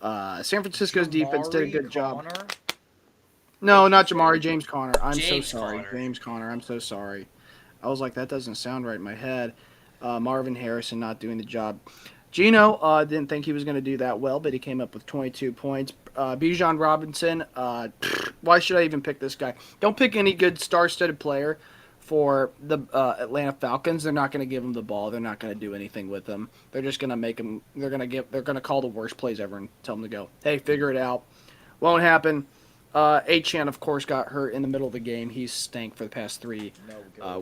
San Francisco's defense did a good job. Connor? No, not Jamari. James Conner. I'm James so sorry. Conner. James Conner. I'm so sorry. I was like, that doesn't sound right in my head. Marvin Harrison not doing the job. Gino didn't think he was going to do that well, but he came up with 22 points. Bijan Robinson, why should I even pick this guy? Don't pick any good star-studded player for the Atlanta Falcons. They're not going to give him the ball. They're not going to do anything with him. They're just going to make him. They're going to call the worst plays ever and tell him to go. Hey, figure it out. Won't happen. Achan, of course, got hurt in the middle of the game. He's stank for the past 3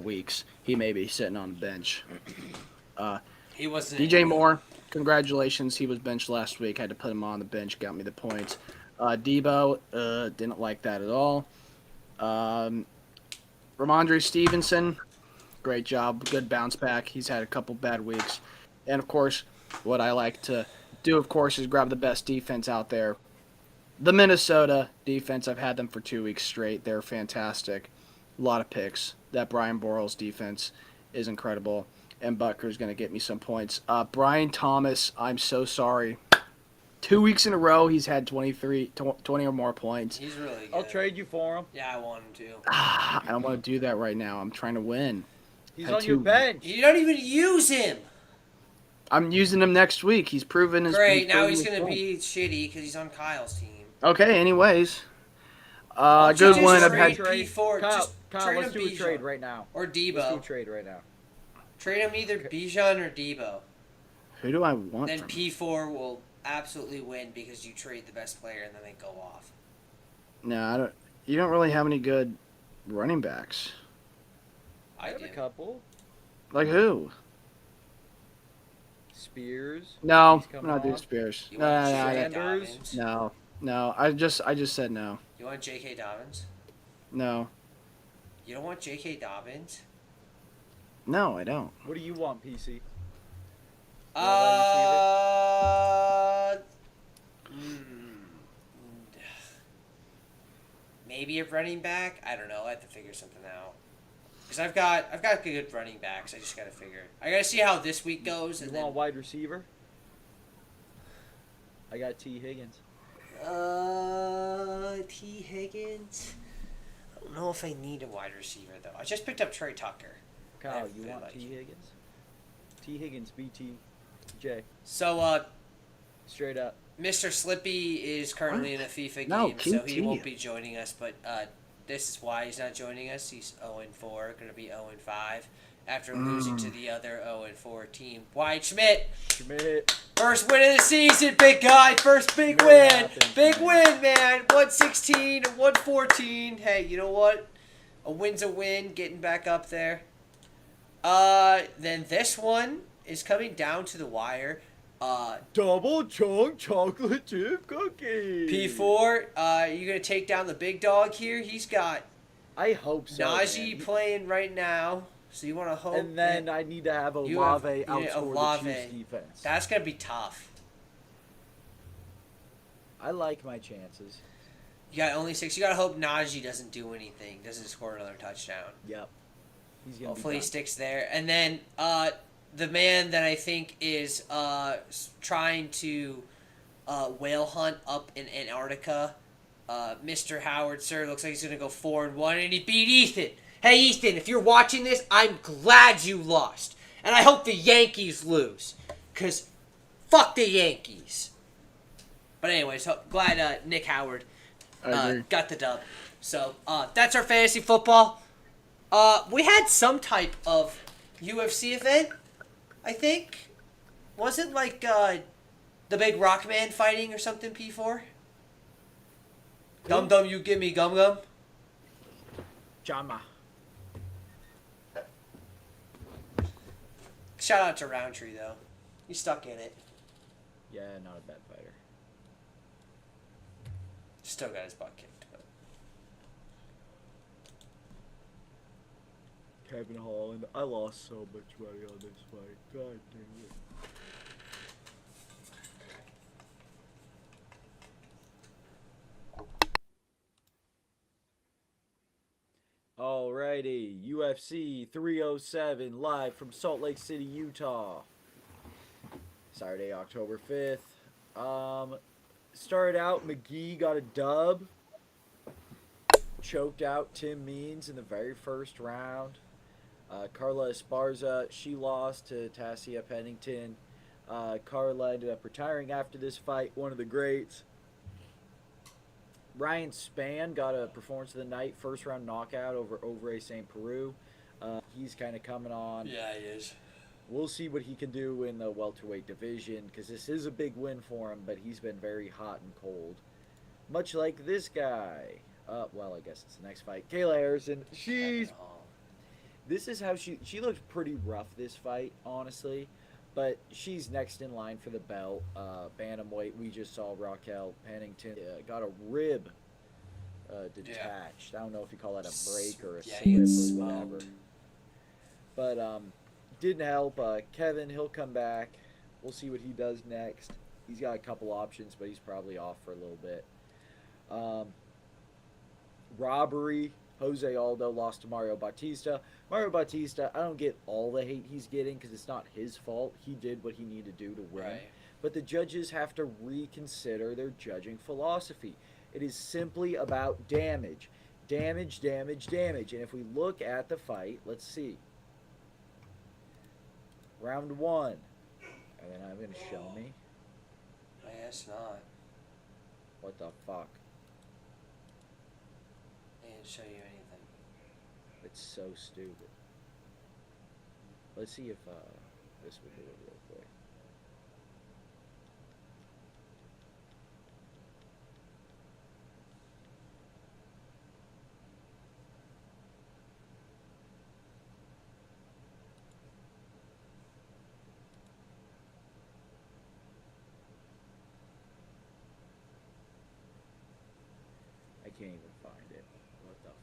weeks. He may be sitting on the bench. He wasn't. DJ Moore, congratulations. He was benched last week. Had to put him on the bench. Got me the points. Debo, didn't like that at all. Ramondre Stevenson, great job. Good bounce back. He's had a couple bad weeks. And, of course, what I like to do, of course, is grab the best defense out there. The Minnesota defense, I've had them for 2 weeks straight. They're fantastic. A lot of picks. That Brian Bortles defense is incredible. And Butker's going to get me some points. Brian Thomas, I'm so sorry. 2 weeks in a row, he's had 20 or more points. He's really good. I'll trade you for him. Yeah, I want him to. I don't want to do that right now. I'm trying to win. He's Had on your 2 bench. You don't even use him. I'm using him next week. He's proven his. Great. Now proven he's his gonna point. be shitty because he's on Kyle's team. Okay. Anyways, Don't you good just one. I've trade had. P4? Kyle, Just Kyle, trade let's him do a Bijan. trade right now. Or Let's do a Debo. trade right now. Trade him either Bijan or Debo. Who do I want? Then from P4 will absolutely win because you trade the best player and then they go off. No, I don't. You don't really have any good running backs. I have do. a couple. Like who? Spears. No, He's I'm coming not doing off. Spears. You No, want no, J.K. Sanders? Dobbins? no. I just said no. You want J.K. Dobbins? No, You don't want J.K. Dobbins? no, I don't. What do you want, PC? Maybe a running back. I don't know. I have to figure something out. Because I've got good running backs. I just got to figure. I got to see how this week goes. You And want a then, wide receiver? I got T. Higgins. T. Higgins. I don't know if I need a wide receiver though. I just picked up Trey Tucker. Kyle, I you really want like T. you. Higgins? T. Higgins, BTJ. So Straight up. Mr. Slippy is currently in a FIFA No, game, so he QT. won't be joining us. But this is why he's not joining us. He's 0-4, going to be 0-5 after losing to the other 0-4 team. White Schmidt, Schmidt. first win of the season, big guy. First big Never win. happened, Big man. win, man. 116, 114. Hey, you know what? A win's a win, getting back up there. Then this one is coming down to the wire. Double chunk chocolate chip cookie. P4, you're going to take down the big dog here. He's got I hope so. Najee man. playing right now, so you want to hope. And then that I need to have you have- Olave yeah, outscore Olave. the Chiefs defense. That's going to be tough. I like my chances. You got only 6. You got to hope Najee doesn't do anything, doesn't score another touchdown. Yep. He's gonna Hopefully be he done. sticks there. And then the man that I think is trying to whale hunt up in Antarctica, Mr. Howard, sir, looks like he's going to go 4-1, and he beat Ethan. Hey, Ethan, if you're watching this, I'm glad you lost. And I hope the Yankees lose, because fuck the Yankees. But anyways, glad Nick Howard I agree. got the dub. So that's our fantasy football. We had some type of UFC event, I think. Was it like the big rock man fighting or something, P4? Gum Dum, you give me Gum Gum? Jama. Shout out to Roundtree, though. He's stuck in it. Yeah, not a bad fighter. Still got his butt kicked. But. Kevin Holland. I lost so much money on this fight. God damn it. Alrighty, UFC 307 live from Salt Lake City, Utah. Saturday, October 5th. Started out, McGee got a dub. Choked out Tim Means in the very first round. Carla Esparza, she lost to Tassia Pennington. Carla ended up retiring after this fight, one of the greats. Ryan Spann got a performance of the night, first round knockout over Ovre St. Peru. He's kind of coming on. Yeah, he is. We'll see what he can do in the welterweight division because this is a big win for him, but he's been very hot and cold. Much like this guy. Well, I guess it's the next fight. Kayla Harrison. This is how she looked pretty rough this fight, honestly. But she's next in line for the belt. Bantamweight, we just saw Raquel Pennington got a rib detached. Yeah. I don't know if you call that a break or a slip or whatever. But didn't help. Kevin, he'll come back. We'll see what he does next. He's got a couple options, but he's probably off for a little bit. Robbery. Jose Aldo lost to Mario Bautista. Mario Bautista, I don't get all the hate he's getting because it's not his fault. He did what he needed to do to win. Right. But the judges have to reconsider their judging philosophy. It is simply about damage. Damage, damage, damage. And if we look at the fight, let's see. Round 1. And then I'm going to show me. I guess not. What the fuck? They didn't show you anything. It's so stupid. Let's see if this will do it real quick. I can't even find it. What the fuck?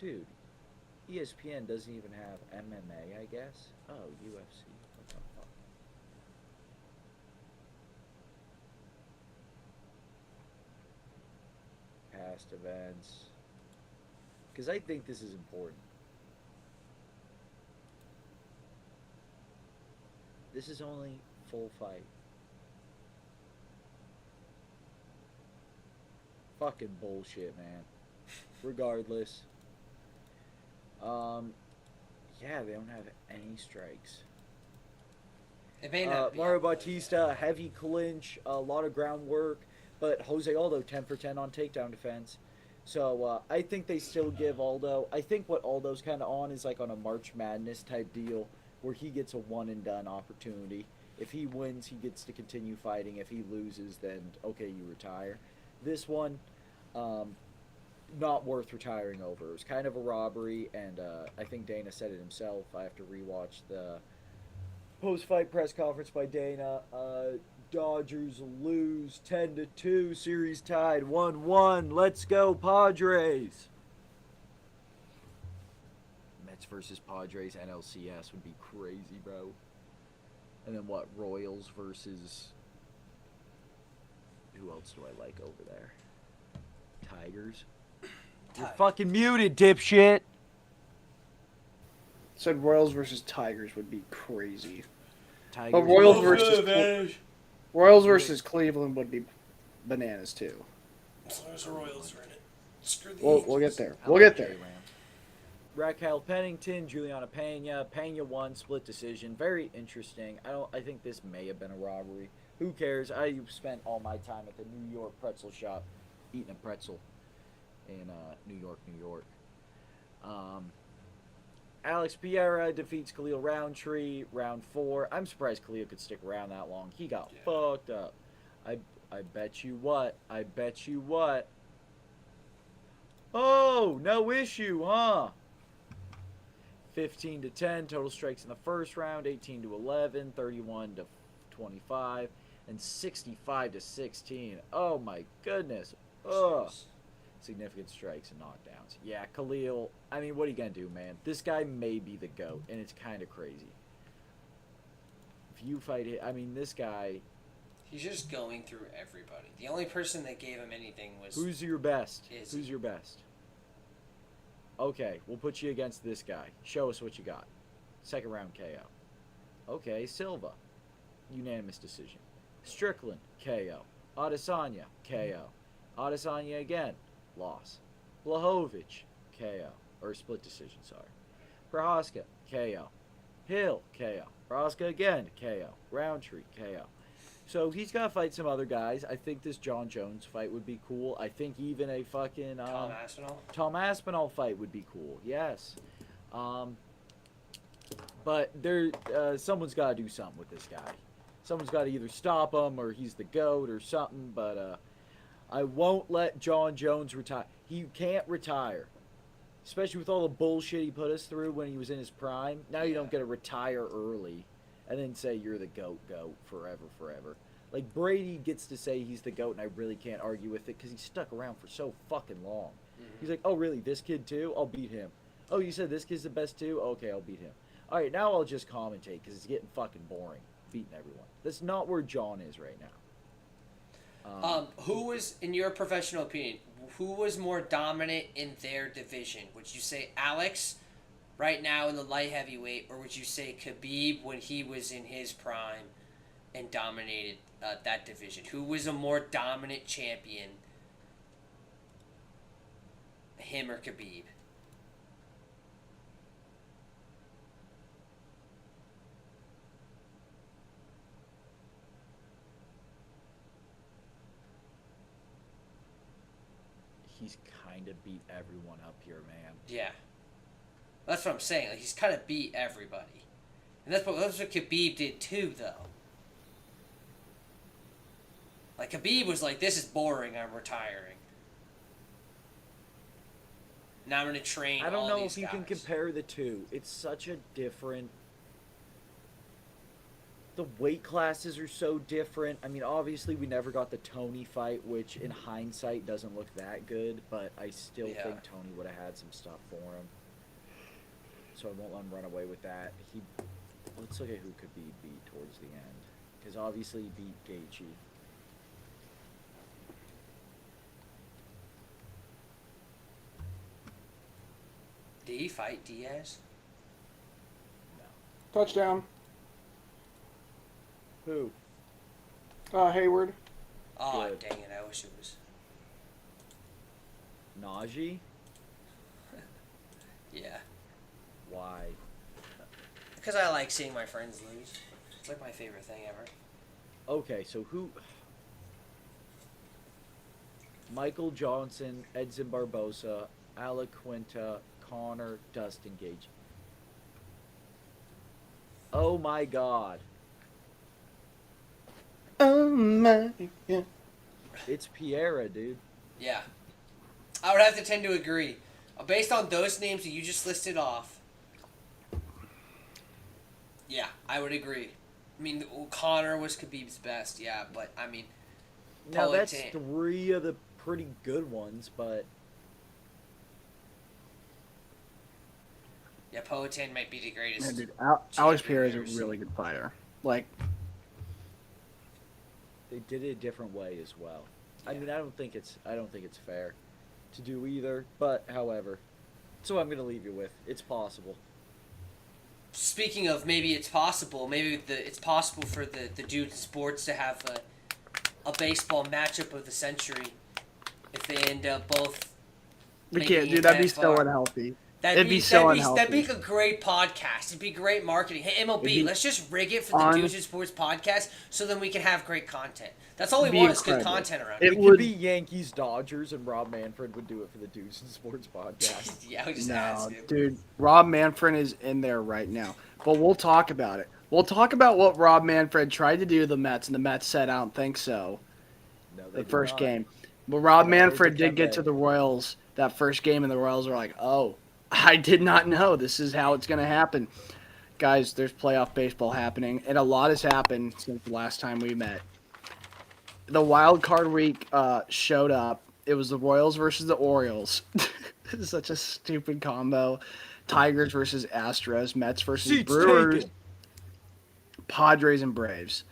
Dude, ESPN doesn't even have MMA, I guess. Oh, UFC. What the fuck? Past events. Because I think this is important. This is only full fight. Fucking bullshit, man. Regardless. Yeah, they don't have any strikes. It may not be Mario Bautista, heavy clinch, a lot of groundwork, but Jose Aldo 10 for 10 on takedown defense. So I think they still give Aldo. I think what Aldo's kind of on is like on a March Madness type deal where he gets a one and done opportunity. If he wins, he gets to continue fighting. If he loses, then okay, you retire. This one, not worth retiring over. It was kind of a robbery, and I think Dana said it himself. I have to rewatch the post-fight press conference by Dana. Dodgers lose 10-2, series tied 1-1. Let's go, Padres. Mets versus Padres NLCS would be crazy, bro. And then what? Royals versus... Who else do I like over there? Tigers. You're fucking muted, dipshit. Said Royals versus Tigers would be crazy. Tigers. But Royals versus Cleveland would be bananas too. So there's the Royals are in it. Screw the We'll get there. We'll get there. Raquel Pennington, Juliana Pena. Pena won, split decision. Very interesting. I think this may have been a robbery. Who cares? I spent all my time at the New York pretzel shop eating a pretzel in New York, New York. Alex Pereira defeats Khalil Roundtree, round 4. I'm surprised Khalil could stick around that long. He got fucked up. I bet you what. I bet you what. Oh, no issue, huh? 15-10 total strikes in the first round, 18-11, 31-25, and 65-16. Oh my goodness. Ugh. Significant strikes and knockdowns. Yeah, Khalil, I mean, what are you going to do, man? This guy may be the GOAT, and it's kind of crazy. If you fight it, I mean, this guy... He's just going through everybody. The only person that gave him anything was... Who's your best? Izzy. Who's your best? Okay, we'll put you against this guy. Show us what you got. Second round KO. Okay, Silva. unanimous decision. Strickland, KO. Adesanya, KO. Adesanya again, loss. Blachowicz, KO. Or split decision, sorry. Prohaska, KO. Hill, KO. Prohaska again, KO. Roundtree, KO. So he's got to fight some other guys. I think this John Jones fight would be cool. I think even a fucking Tom Aspinall fight would be cool. Yes. But someone's got to do something with this guy. Someone's got to either stop him or he's the GOAT or something. But I won't let John Jones retire. He can't retire. Especially with all the bullshit he put us through when he was in his prime. Now you don't get to retire early and then say you're the GOAT forever. Like, Brady gets to say he's the GOAT, and I really can't argue with it because he's stuck around for so fucking long. Mm-hmm. He's like, oh, really, this kid too? I'll beat him. Oh, you said this kid's the best too? Okay, I'll beat him. All right, now I'll just commentate because it's getting fucking boring, beating everyone. That's not where John is right now. Who was, in your professional opinion, who was more dominant in their division? Would you say Alex right now in the light heavyweight, or would you say Khabib when he was in his prime and dominated that division? Who was a more dominant champion, him or Khabib? He's kind of beat everyone up here, man. Yeah. That's what I'm saying. Like, he's kind of beat everybody. And that's what Khabib did too, though. Like, Khabib was like, this is boring, I'm retiring. Now I'm going to train all these guys. I don't know if you can compare the two. It's such a different... The weight classes are so different. I mean, obviously, we never got the Tony fight, which in hindsight doesn't look that good, but I still think Tony would have had some stuff for him. So I won't let him run away with that. Let's look at who could be beat towards the end. Because obviously he beat Gaethje. Did he fight Diaz? No. Touchdown. Who? Hayward. Oh, Good. dang it. I wish it was. Najee? Yeah. Why? Because I like seeing my friends lose. It's like my favorite thing ever. Okay, so who... Michael Johnson, Edson Barbosa, Alec Quinta, Connor, Dustin Gage. Oh my god. Oh my god. It's Piera, dude. Yeah. I would have to tend to agree. Based on those names that you just listed off, yeah, I would agree. I mean, Connor was Khabib's best, yeah, but, I mean... Now, that's three of the pretty good ones, but... Yeah, Poatan might be the greatest. Yeah, dude, Alex Pierre is a really good fighter. Like... They did it a different way as well. Yeah. I mean, I don't think it's fair to do either, but however. So I'm going to leave you with, it's possible. Speaking of maybe it's possible, it's possible for the dude in sports to have a baseball matchup of the century if they end up both. We can't, dude. That'd be so unhealthy. That'd be a great podcast. It'd be great marketing. Hey, MLB, let's just rig it for the Dudes in Sports podcast so then we can have great content. That's all we want is good content around it. It could be Yankees, Dodgers, and Rob Manfred would do it for the Dudes in Sports podcast. Yeah, we just asked him. Dude, Rob Manfred is in there right now. But we'll talk about it. We'll talk about what Rob Manfred tried to do to the Mets, and the Mets said, I don't think so. No, the first game. But Rob Manfred did get to the Royals that first game, and the Royals were like, oh, I did not know. This is how it's going to happen. Guys, there's playoff baseball happening, and a lot has happened since the last time we met. The wild card week showed up. It was the Royals versus the Orioles. This is such a stupid combo. Tigers versus Astros, Mets versus Brewers, Padres and Braves.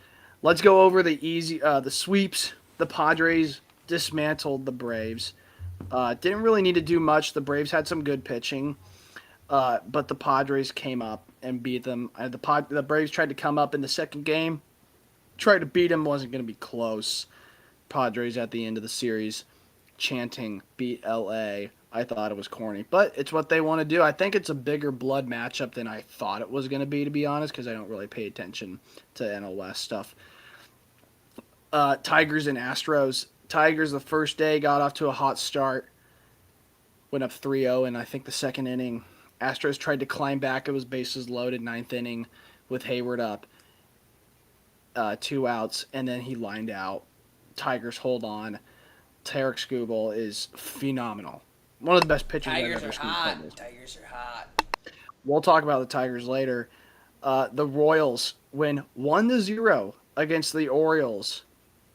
Let's go over the sweeps. The Padres dismantled the Braves. Didn't really need to do much. The Braves had some good pitching, but the Padres came up and beat them. The Braves tried to come up in the second game. tried to beat him, wasn't going to be close. Padres at the end of the series chanting beat LA. I thought it was corny, but it's what they want to do. I think it's a bigger blood matchup than I thought it was going to be honest, because I don't really pay attention to NL West stuff. Tigers and Astros. Tigers the first day got off to a hot start, went up 3-0 in I think the second inning. Astros tried to climb back. It was bases loaded, ninth inning with Hayward up, 2 outs, and then he lined out. Tigers hold on. Tarek Skubal is phenomenal. One of the best pitchers I've ever seen. Tigers are hot. We'll talk about the Tigers later. The Royals win 1-0 against the Orioles.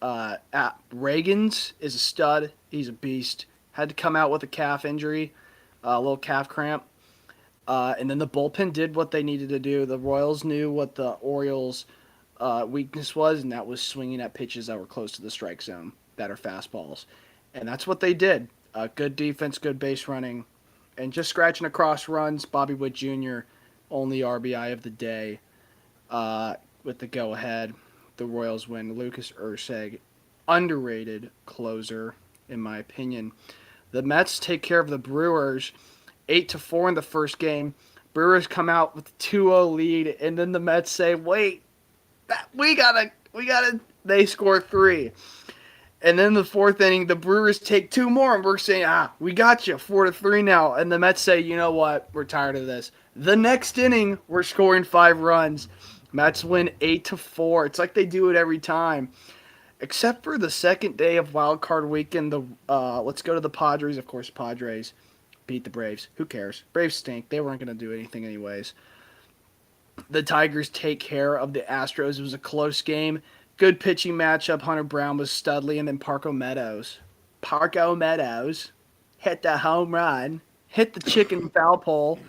Reagans is a stud. He's a beast. Had to come out with a calf injury, a little calf cramp. And then the bullpen did what they needed to do. The Royals knew what the Orioles' weakness was, and that was swinging at pitches that were close to the strike zone, that are fastballs. And that's what they did. Good defense, good base running, and just scratching across runs. Bobby Witt Jr., only RBI of the day with the go-ahead. The Royals win. Lucas Erceg, underrated closer, in my opinion. The Mets take care of the Brewers, 8-4 in the first game. Brewers come out with a 2-0 lead, and then the Mets say, wait, we gotta, they score 3. And then the fourth inning, the Brewers take 2 more, and we're saying, we got you, 4-3 now. And the Mets say, you know what, we're tired of this. The next inning, we're scoring 5 runs. Mets win 8-4. It's like they do it every time. Except for the second day of Wild Card Weekend, let's go to the Padres. Of course, Padres beat the Braves. Who cares? Braves stink. They weren't going to do anything anyways. The Tigers take care of the Astros. It was a close game. Good pitching matchup. Hunter Brown was Studley, and then Parco Meadows hit the home run, hit the chicken foul pole,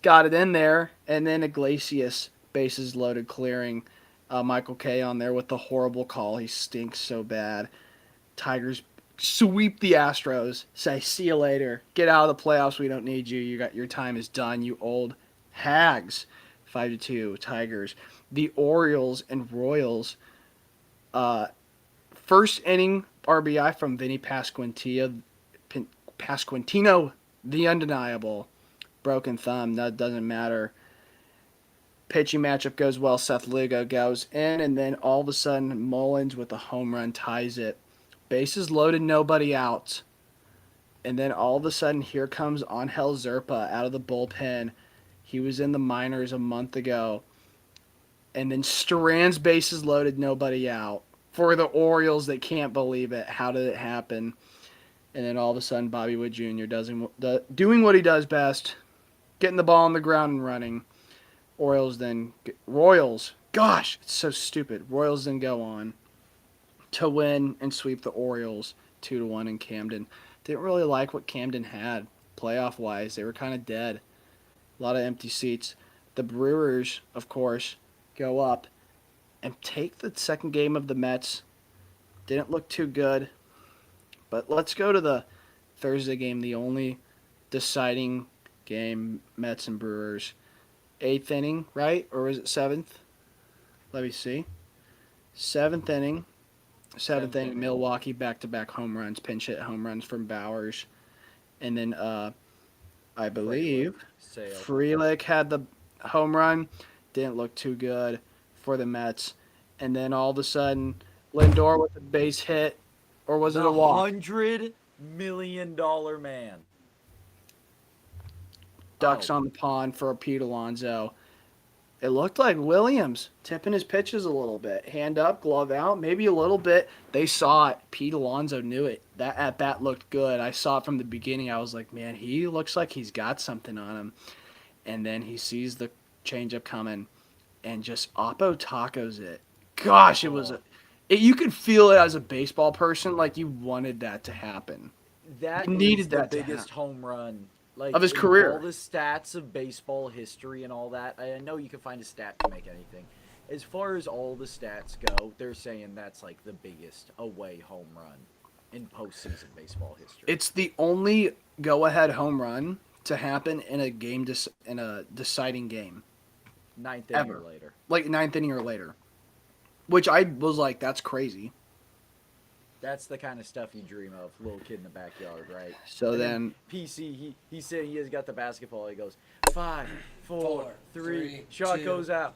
got it in there, and then Iglesias, bases loaded, clearing. Michael Kay on there with the horrible call. He stinks so bad. Tigers sweep the Astros. Say, see you later. Get out of the playoffs. We don't need you. Your time is done, you old hags. 5-2, Tigers. The Orioles and Royals. First inning RBI from Vinny Pasquantino, the undeniable. Broken thumb, that doesn't matter. Pitching matchup goes well. Seth Lugo goes in, and then all of a sudden, Mullins with a home run ties it. Bases loaded, nobody out. And then all of a sudden, here comes Angel Zerpa out of the bullpen. He was in the minors a month ago. And then Strand's bases loaded, nobody out. For the Orioles, they can't believe it. How did it happen? And then all of a sudden, Bobby Witt Jr. doing what he does best, getting the ball on the ground and running. Royals, gosh, it's so stupid. Royals then go on to win and sweep the Orioles 2-1 in Camden. Didn't really like what Camden had playoff-wise. They were kind of dead. A lot of empty seats. The Brewers, of course, go up and take the second game of the Mets. Didn't look too good. But let's go to the Thursday game, the only deciding game, Mets and Brewers. 8th inning, right? Or was it 7th? Let me see. 7th inning. 7th inning, Milwaukee back-to-back home runs, pinch hit home runs from Bowers. And then I believe Frelick had the home run. Didn't look too good for the Mets. And then all of a sudden, Lindor with a base hit. Or was it a walk? $100 million man. Ducks on the pond for Pete Alonso. It looked like Williams tipping his pitches a little bit. Hand up, glove out, maybe a little bit. They saw it. Pete Alonso knew it. That at-bat looked good. I saw it from the beginning. I was like, man, he looks like he's got something on him. And then he sees the changeup coming and just Oppo tacos it. Gosh, it was you could feel it as a baseball person, like you wanted that to happen. That you needed is the that biggest home run of his career. All the stats of baseball history and all that. I know you can find a stat to make anything. As far as all the stats go, they're saying that's like the biggest away home run in postseason baseball history. It's the only go-ahead home run to happen in a game in a deciding game. Ninth inning or later. Like 9th inning or later. which I was like, that's crazy. That's the kind of stuff you dream of, little kid in the backyard, right? So And then PC, he's saying he has got the basketball. He goes 5, 4, Four, 3. three, Shot 2. goes out.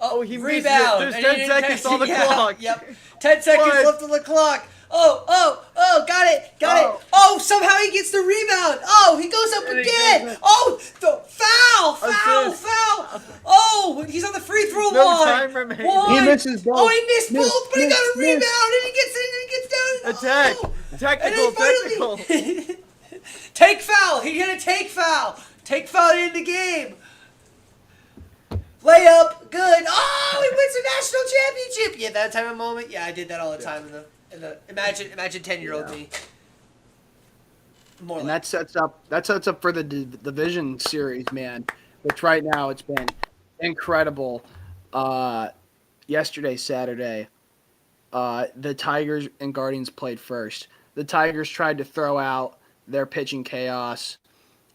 Oh, he misses it. Rebound. There's And 10 he didn't seconds catch on the it. Yeah, clock. Yep. 10 seconds What? left on the clock. Oh, got it. Oh. Oh, somehow he gets the rebound. Oh, he goes up And he again. goes up. Oh, foul. Assist. Oh, he's on the free throw No line. time remaining. Why? He misses both. Oh, he missed Miss, both, but he miss, got a miss. rebound and he gets in and he gets down. Attack. Oh. Technical, And then finally, take foul. He hit a take foul. Take foul to end the game. Layup, good. Oh, he wins the national championship. Yeah, that type of moment. Yeah, I did that all the time in the imagine 10-year-old me. More And like that sets up for the division series, man. Which right now it's been incredible. Yesterday, Saturday, the Tigers and Guardians played first. The Tigers tried to throw out their pitching chaos.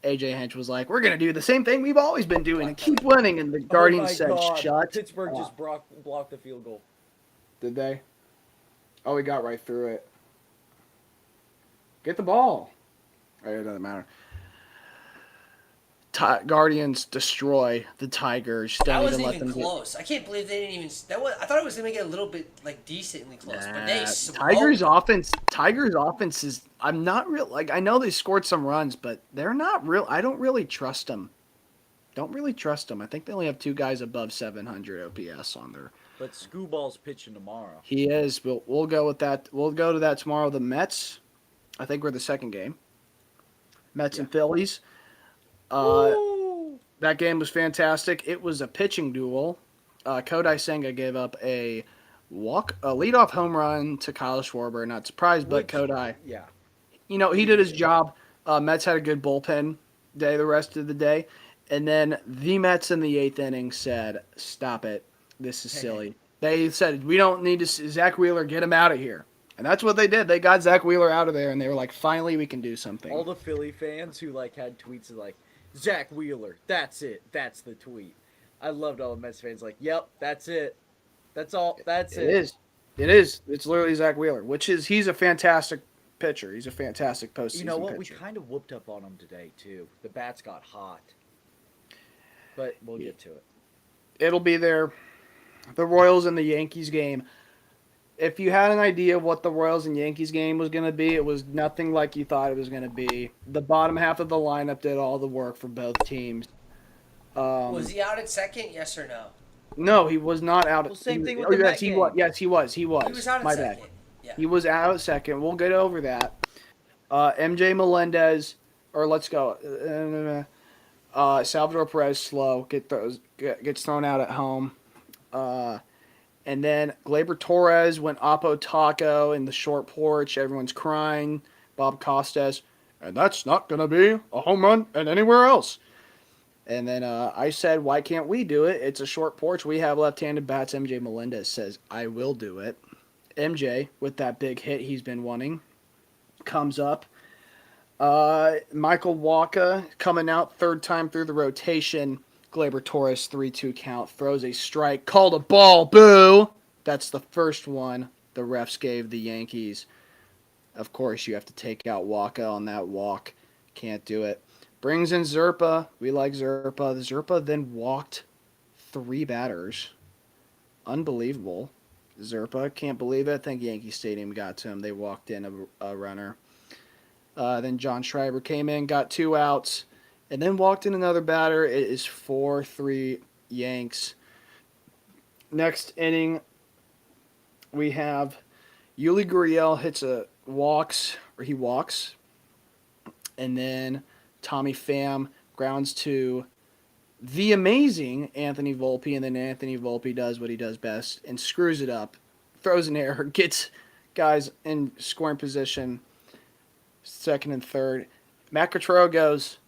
AJ Hinch was like, "We're gonna do the same thing we've always been doing and keep winning." And the Guardians said, "Shut." Pittsburgh up." just blocked the field goal. Did they? Oh, he got right through it. Get the ball. Right, it doesn't matter. Guardians destroy the Tigers. that Don't wasn't even let even them close. I can't believe they didn't even. I thought it was gonna make it a little bit like decently close, but they smoked. Tigers offense is. I'm not real. Like I know they scored some runs, but they're not real. I don't really trust them. Don't really trust them. I think they only have 2 guys above 700 OPS on their. But Screwball's pitching tomorrow. He is. We'll go with that. We'll go to that tomorrow. The Mets. I think we're the second game. Mets and Phillies. That game was fantastic. It was a pitching duel. Kodai Senga gave up a leadoff home run to Kyle Schwarber. Not surprised, but Kodai, Yeah. he did his job. Mets had a good bullpen day the rest of the day. And then the Mets in the 8th inning said, "Stop it. This is silly." They said, "We don't need to Zach Wheeler, get him out of here." And that's what they did. They got Zach Wheeler out of there, and they were like, "Finally, we can do something." All the Philly fans who had tweets like, "Zach Wheeler, that's it. That's the tweet." I loved all the Mets fans like, "Yep, that's it. That's all. That's it." It is. It is. It's literally Zach Wheeler, he's a fantastic pitcher. He's a fantastic postseason You know what? pitcher. We kind of whooped up on him today too. The bats got hot, but we'll get to it. It'll be there. The Royals and the Yankees game. If you had an idea of what the Royals and Yankees game was going to be, it was nothing like you thought it was going to be. The bottom half of the lineup did all the work for both teams. Was he out at second? Yes or no? No, he was not out. Well, same thing with oh, the yes, Met he game. was. Yes, he was. He was. He was out at My second. bad. Yeah. He was out at second. We'll get over that. MJ Melendez, or let's go. Salvador Perez slow gets thrown out at home. And then Gleyber Torres went Oppo Taco in the short porch. Everyone's crying. Bob Costas, and that's not going to be a home run and anywhere else. And then I said, why can't we do it? It's a short porch. We have left-handed bats. MJ Melendez says, I will do it. MJ, with that big hit he's been wanting, comes up. Michael Wacha coming out third time through the rotation. Gleyber Torres, 3-2 count, throws a strike, called a ball, boo! That's the first one the refs gave the Yankees. Of course, you have to take out Wacha on that walk. Can't do it. Brings in Zerpa. We like Zerpa. Zerpa then walked 3 batters. Unbelievable. Zerpa, can't believe it. I think Yankee Stadium got to him. They walked in a runner. Then John Schreiber came in, got 2 outs, and then walked in another batter. It is 4-3 Yanks. Next inning, we have Yuli Gurriel hits he walks, and then Tommy Pham grounds to the amazing Anthony Volpe, and then Anthony Volpe does what he does best and screws it up, throws an error, gets guys in scoring position, second and third. Matt Cottrell goes,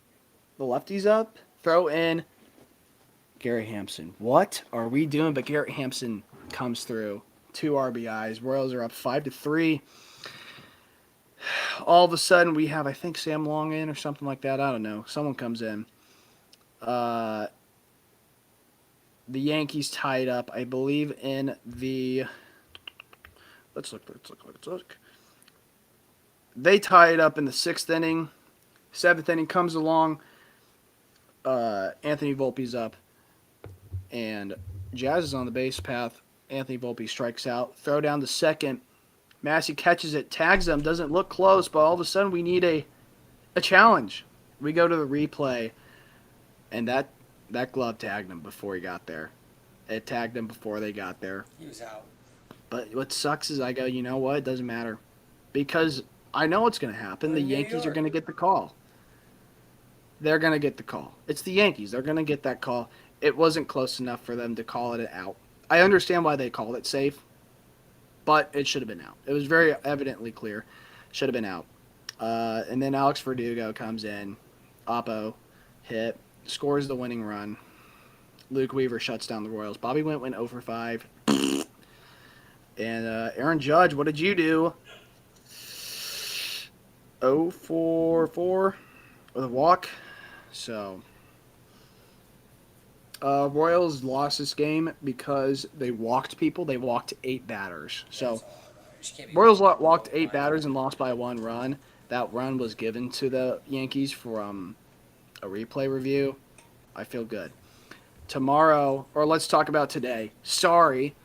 the lefty's up, throw in Gary Hampson. What are we doing? But Gary Hampson comes through, 2 RBIs. Royals are up 5-3. All of a sudden, we have, I think, Sam Long in or something like that. I don't know. Someone comes in. The Yankees tied up, I believe, in the. Let's look. They tie it up in the 6th inning. 7th inning comes along. Anthony Volpe's up. And Jazz is on the base path. Anthony Volpe strikes out. Throw down to second. Massey catches it, tags him, doesn't look close, but all of a sudden we need a challenge. We go to the replay, and that glove tagged him before he got there. It tagged him before they got there. He was out. But what sucks is I go, you know what? It doesn't matter. Because I know what's going to happen. The Yankees are going to get the call. They're going to get the call. It's the Yankees. They're going to get that call. It wasn't close enough for them to call it out. I understand why they called it safe, but it should have been out. It was very evidently clear. Should have been out. And then Alex Verdugo comes in. Oppo hit. Scores the winning run. Luke Weaver shuts down the Royals. Bobby went 0 for 5. And Aaron Judge, what did you do? 0 for 4 with a walk. So, Royals lost this game because they walked people. They walked 8 batters. So, Royals walked 8 batters and lost by 1 run. That run was given to the Yankees from a replay review. I feel good. Tomorrow, or let's talk about today. Sorry.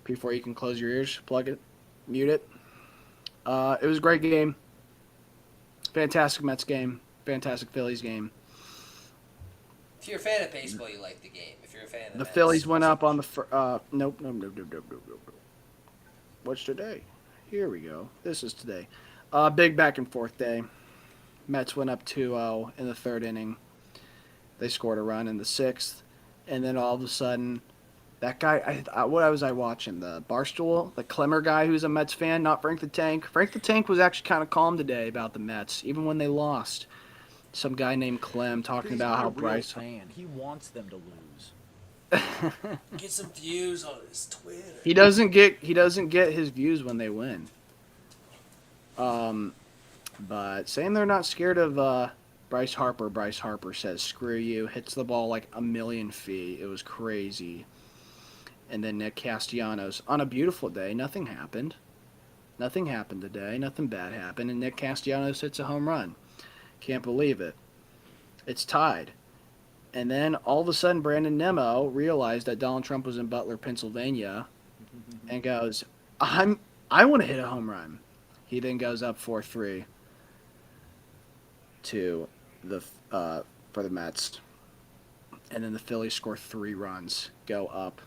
Before you can close your ears, plug it, mute it. It was a great game. Fantastic Mets game. Fantastic Phillies game. If you're a fan of baseball, you like the game. If you're a fan of the Phillies went up on the nope. What's today? Here we go. This is today. Big back and forth day. Mets went up 2-0 in the 3rd inning. They scored a run in the 6th, and then all of a sudden, that guy. What was I watching? The Barstool, the Clemmer guy, who's a Mets fan, not Frank the Tank. Frank the Tank was actually kind of calm today about the Mets, even when they lost. Some guy named Clem talking about how Bryce. Fan. He wants them to lose. Get some views on his Twitter. He doesn't get his views when they win. But saying they're not scared of Bryce Harper says screw you, hits the ball like a million feet. It was crazy. And then Nick Castellanos, on a beautiful day, nothing happened. Nothing happened today. Nothing bad happened. And Nick Castellanos hits a home run. Can't believe it. It's tied. And then all of a sudden, Brandon Nimmo realized that Donald Trump was in Butler, Pennsylvania, and goes, I want to hit a home run. He then goes up 4-3 to the for the Mets. And then the Phillies score 3 runs, go up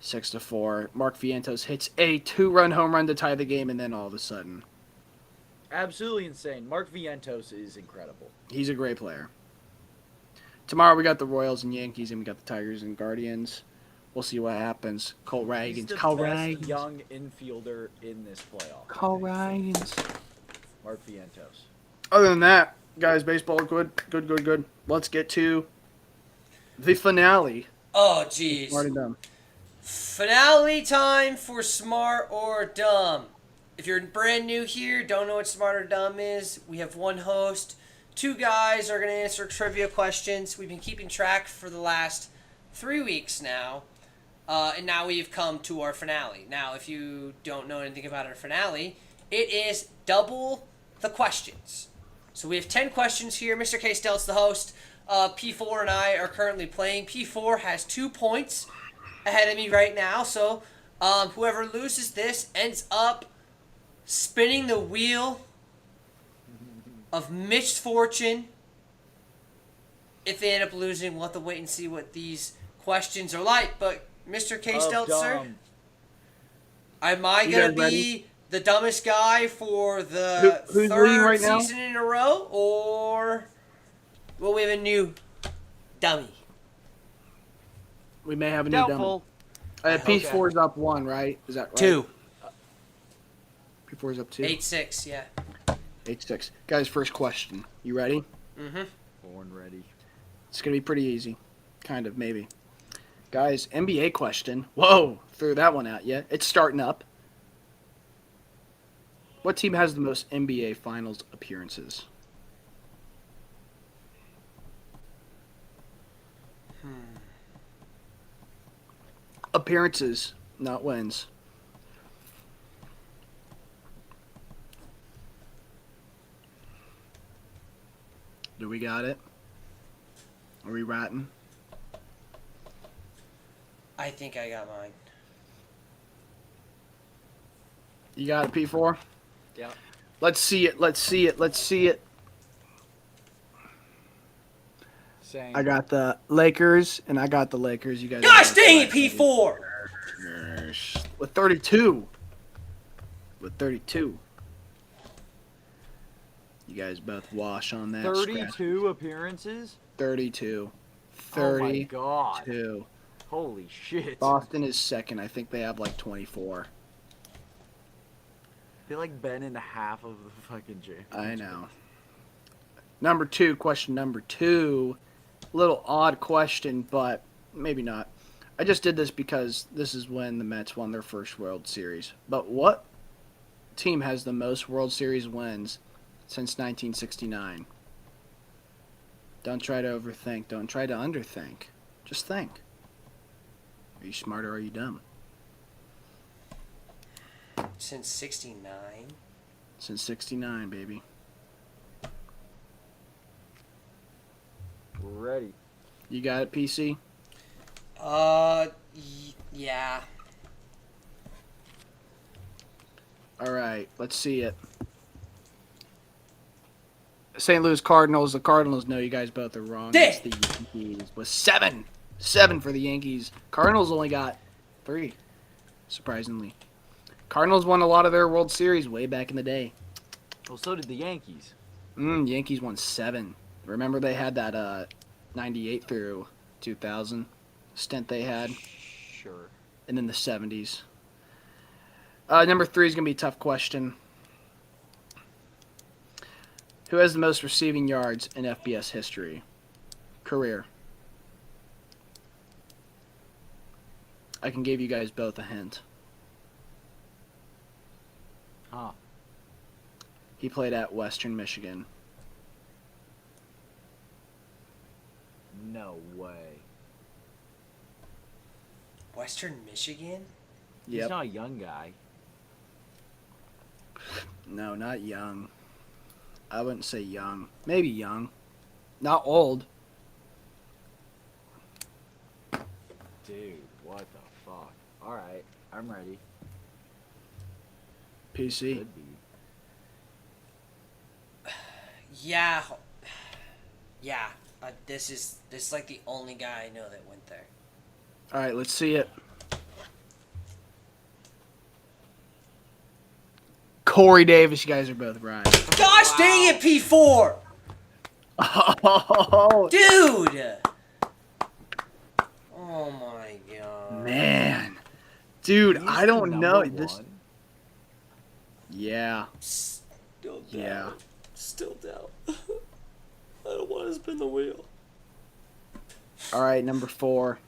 6-4. Mark Vientos hits a 2-run home run to tie the game, and then all of a sudden, Absolutely insane. Mark Vientos is incredible. he's a great player. Tomorrow we got the Royals and Yankees, and we got the Tigers and Guardians. We'll see what happens. Cole He's Ragans. the Cole best Ragans. young infielder in this playoff. Cole Ragans. Mark Vientos. Other than that, guys, baseball good. Let's get to the finale. Oh, jeez. Already done. Finale time for Smart or Dumb. If you're brand new here, don't know what Smart or Dumb is, we have one host. 2 guys are going to answer trivia questions. We've been keeping track for the last 3 weeks now. And now we've come to our finale. Now, if you don't know anything about our finale, it is double the questions. So we have 10 questions here. Mr. K. Stelt's the host. P4 and I are currently playing. P4 has 2 points ahead of me right now. So whoever loses this ends up spinning the wheel of misfortune. If they end up losing, we'll have to wait and see what these questions are like. But Mr. K. Steltzer, am I going to be the dumbest guy for the who's leading 3rd right now? season in a row? Or will we have a new dummy? We may have a new Doubtful. dummy. P4's up 1, right? Is that right? 2. P4's up 2. 8-6, yeah. 8-6. Guys, first question. You ready? Mm-hmm. Born ready. It's going to be pretty easy. Kind of, maybe. Guys, NBA question. Whoa, threw that one at you. It's starting up. What team has the most NBA Finals appearances? appearances, not wins. Do we got it? Are we ratting? I think I got mine. You got it, P4? Yeah. Let's see it. Let's see it. Let's see it. Same. I got the Lakers, and I got the Lakers. You guys. Gosh dang it, P4! With 32. With 32. You guys both wash on that. 32 appearances? 32. Oh my god. 32. Holy shit. Boston is second. I think they have like 24. They like been in half of the fucking gym. I know. Number 2, question number 2. Little odd question, but maybe not. I just did this because this is when the Mets won their first World Series. But what team has the most World Series wins since 1969? Don't try to overthink. Don't try to underthink. Just think. Are you smart or are you dumb? Since 69? Since 69, baby. Ready. You got it, PC? Yeah. All right, let's see it. St. Louis Cardinals. The Cardinals know you guys both are wrong. It's the Yankees with 7. 7 for the Yankees. Cardinals only got 3, surprisingly. Cardinals won a lot of their World Series way back in the day. Well, so did the Yankees. Yankees won 7. Remember they had that 98 through 2000 stint they had? Sure. And then the 70s. Number 3 is going to be a tough question. Who has the most receiving yards in FBS history? Career. I can give you guys both a hint. Huh. He played at Western Michigan. No way. Western Michigan? Yep. He's not a young guy. No, not young. I wouldn't say young. Maybe young. Not old. Dude, what the fuck? Alright, I'm ready. PC. Could be. Yeah. Yeah. This is like the only guy I know that went there. All right, let's see it. Corey Davis, you guys are both right. Gosh dang it, P4! Oh, Dude! Oh my god. man. Dude, He's I the don't know. number This. one. Yeah. Still down. Yeah. Still down. I don't want to spin the wheel. All right, number 4.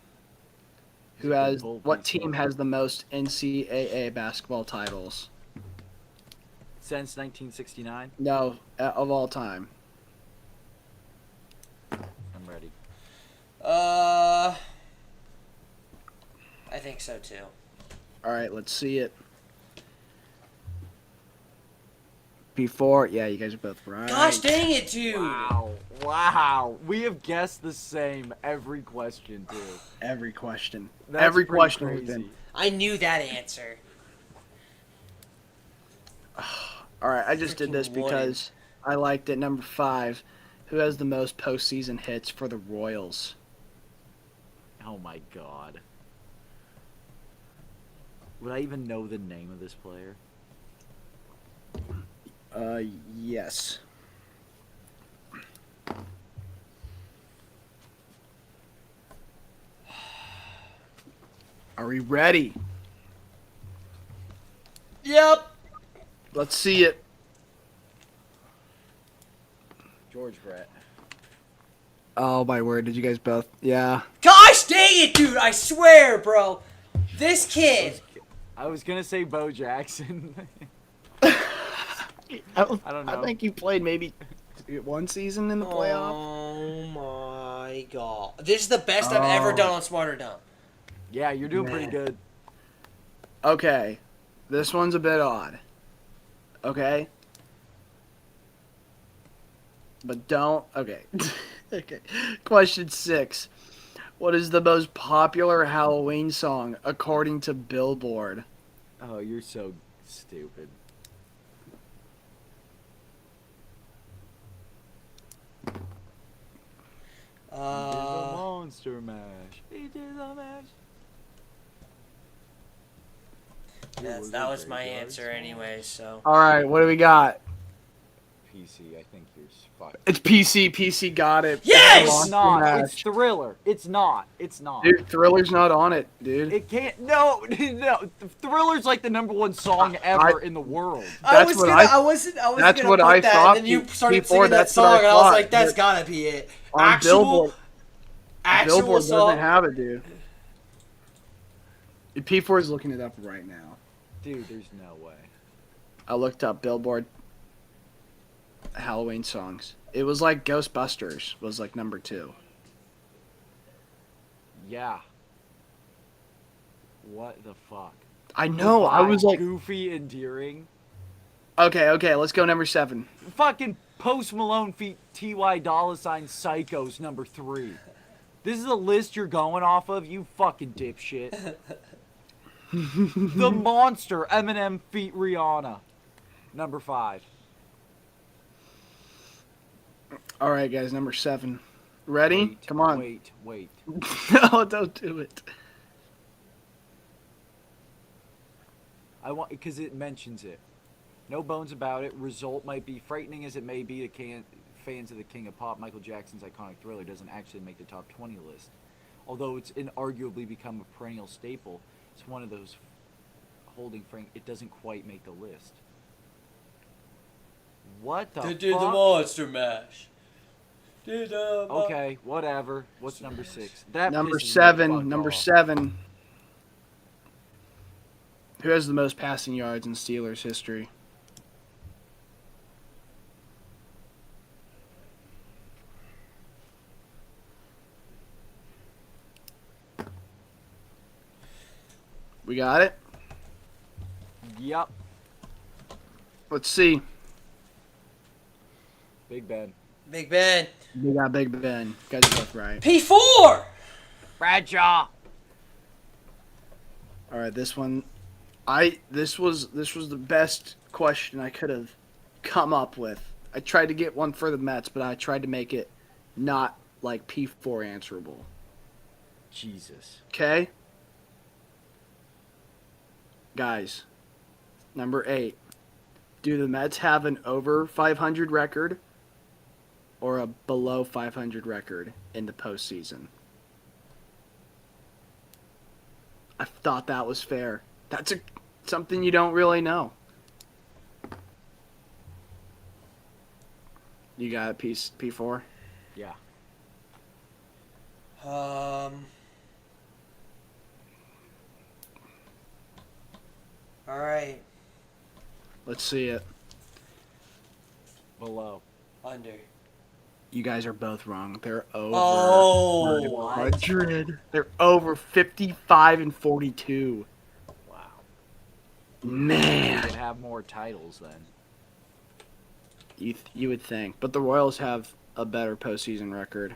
Who He's a has bull what piece, team though. has the most NCAA basketball titles? Since 1969? No, of all time. I'm ready. I think so too. All right, let's see it. Before, yeah, you guys are both right. Gosh dang it, dude! Wow. Wow. We have guessed the same every question, too. Every question. That's Every pretty question has crazy. been. I knew that answer. All right, I just did Freaking this because I liked it. Number 5. Who has the most postseason hits for the Royals? Oh my god. Would I even know the name of this player? Yes. Are we ready? Yep. Let's see it. George Brett. Oh, my word. Did you guys both? Yeah. Gosh dang it, dude! I swear, bro. This kid. I was gonna say Bo Jackson. I don't know. I think you played maybe one season in the playoff. Oh my god. This is the best I've ever done on Smarter Dumb. Yeah, you're doing pretty good. Okay, this one's a bit odd. Okay? But don't... Okay. Okay. Question 6. What is the most popular Halloween song according to Billboard? Oh, you're so stupid. He did a monster mash. He did a mash. Yes, that was my answer anyway, so. All right, what do we got? PC, I think you're fucked. It's PC. PC got it. Yes! It's Monster not. Mash. It's Thriller. It's not. It's not. Dude, Thriller's not on it, dude. It can't. No, no. Thriller's like the number one song ever in the world. I That's was what gonna, I- I wasn't that's gonna what put I that, thought and then you started before, singing that that's what I song, and I was thought. like, that's gotta be it. On Billboard, Actual Billboard song. doesn't have it, dude. P4 is looking it up right now. Dude, there's no way. I looked up Billboard Halloween songs. It was like Ghostbusters was like number 2. Yeah. What the fuck? I know. I was like, goofy, endearing. okay, let's go number 7. Fucking Post Malone feat T.Y. Dolla $ign Psychos number 3. This is the list you're going off of, you fucking dipshit. The Monster Eminem feat Rihanna number 5. All right, guys, number 7. Ready? Wait, Come on. Wait. No, don't do it. I want because it mentions it. No bones about it. Result might be frightening as it may be to fans of the King of Pop. Michael Jackson's iconic Thriller doesn't actually make the top 20 list. Although it's inarguably become a perennial staple, it's one of those holding Frank. It doesn't quite make the list. What the They fuck? did the Monster Mash. Did the Okay, whatever. What's number 6? That Number pisses me the 7. fuck Number off. 7. Who has the most passing yards in Steelers history? We got it? Yup. Let's see. Big Ben. Big Ben. We got Big Ben. You guys are both right. P4! Bradshaw. All right, this one, this was the best question I could have come up with. I tried to get one for the Mets, but I tried to make it not like P4 answerable. Jesus. Okay? Guys, number 8. Do the Mets have an over 500 record or a below 500 record in the postseason? I thought that was fair. That's something you don't really know. You got it, P4? Yeah. Alright. Let's see it. Below. Under. You guys are both wrong. They're over Oh, 100. They're over 55 and 42. Wow. Man. They have more titles then. You would think. But the Royals have a better postseason record.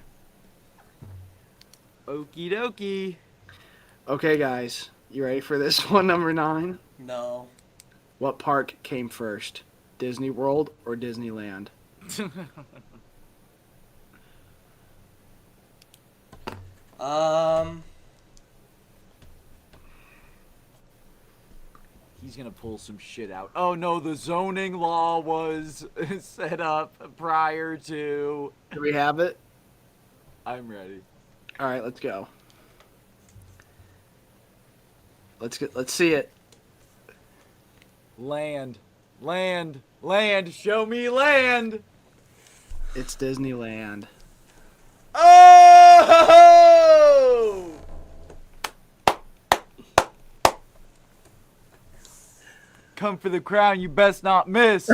Okie dokie. Okay, guys. You ready for this one, number 9? No. What park came first? Disney World or Disneyland? He's gonna pull some shit out. Oh no, the zoning law was set up prior to. Do we have it? I'm ready. All right, let's go. Let's see it. Land. Show me land. It's Disneyland. Oh! Come for the crown, you best not miss.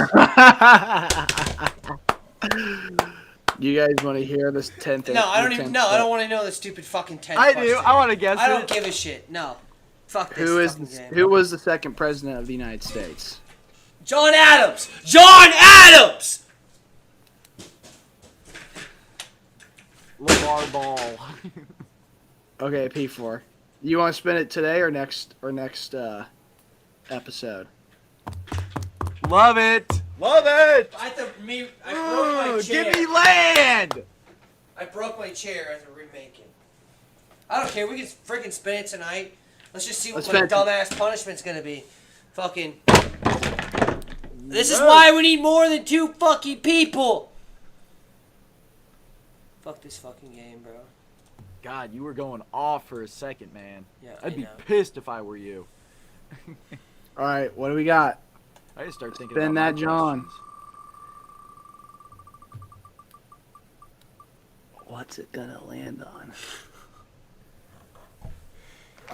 You guys want to hear this 10th? No, I don't even. No, I don't want to know the stupid fucking 10th I question. do. I want to guess I it. don't give a shit. No. Fuck this fucking game. Who was the second president of the United States? John Adams. John Adams. LeVar Ball. Okay, P4. You want to spin it today or next episode? Love it. Love it. I broke my chair. Give me land. I broke my chair as a remaking. I don't care. We can freaking spin it tonight. Let's just see what my dumbass punishment's gonna be. Fucking. This is why we need more than 2 fucking people. Fuck this fucking game, bro. God, you were going off for a second, man. Yeah, I'd be know. pissed if I were you. All right, what do we got? I just start thinking Spin about that, John. questions. What's it gonna land on?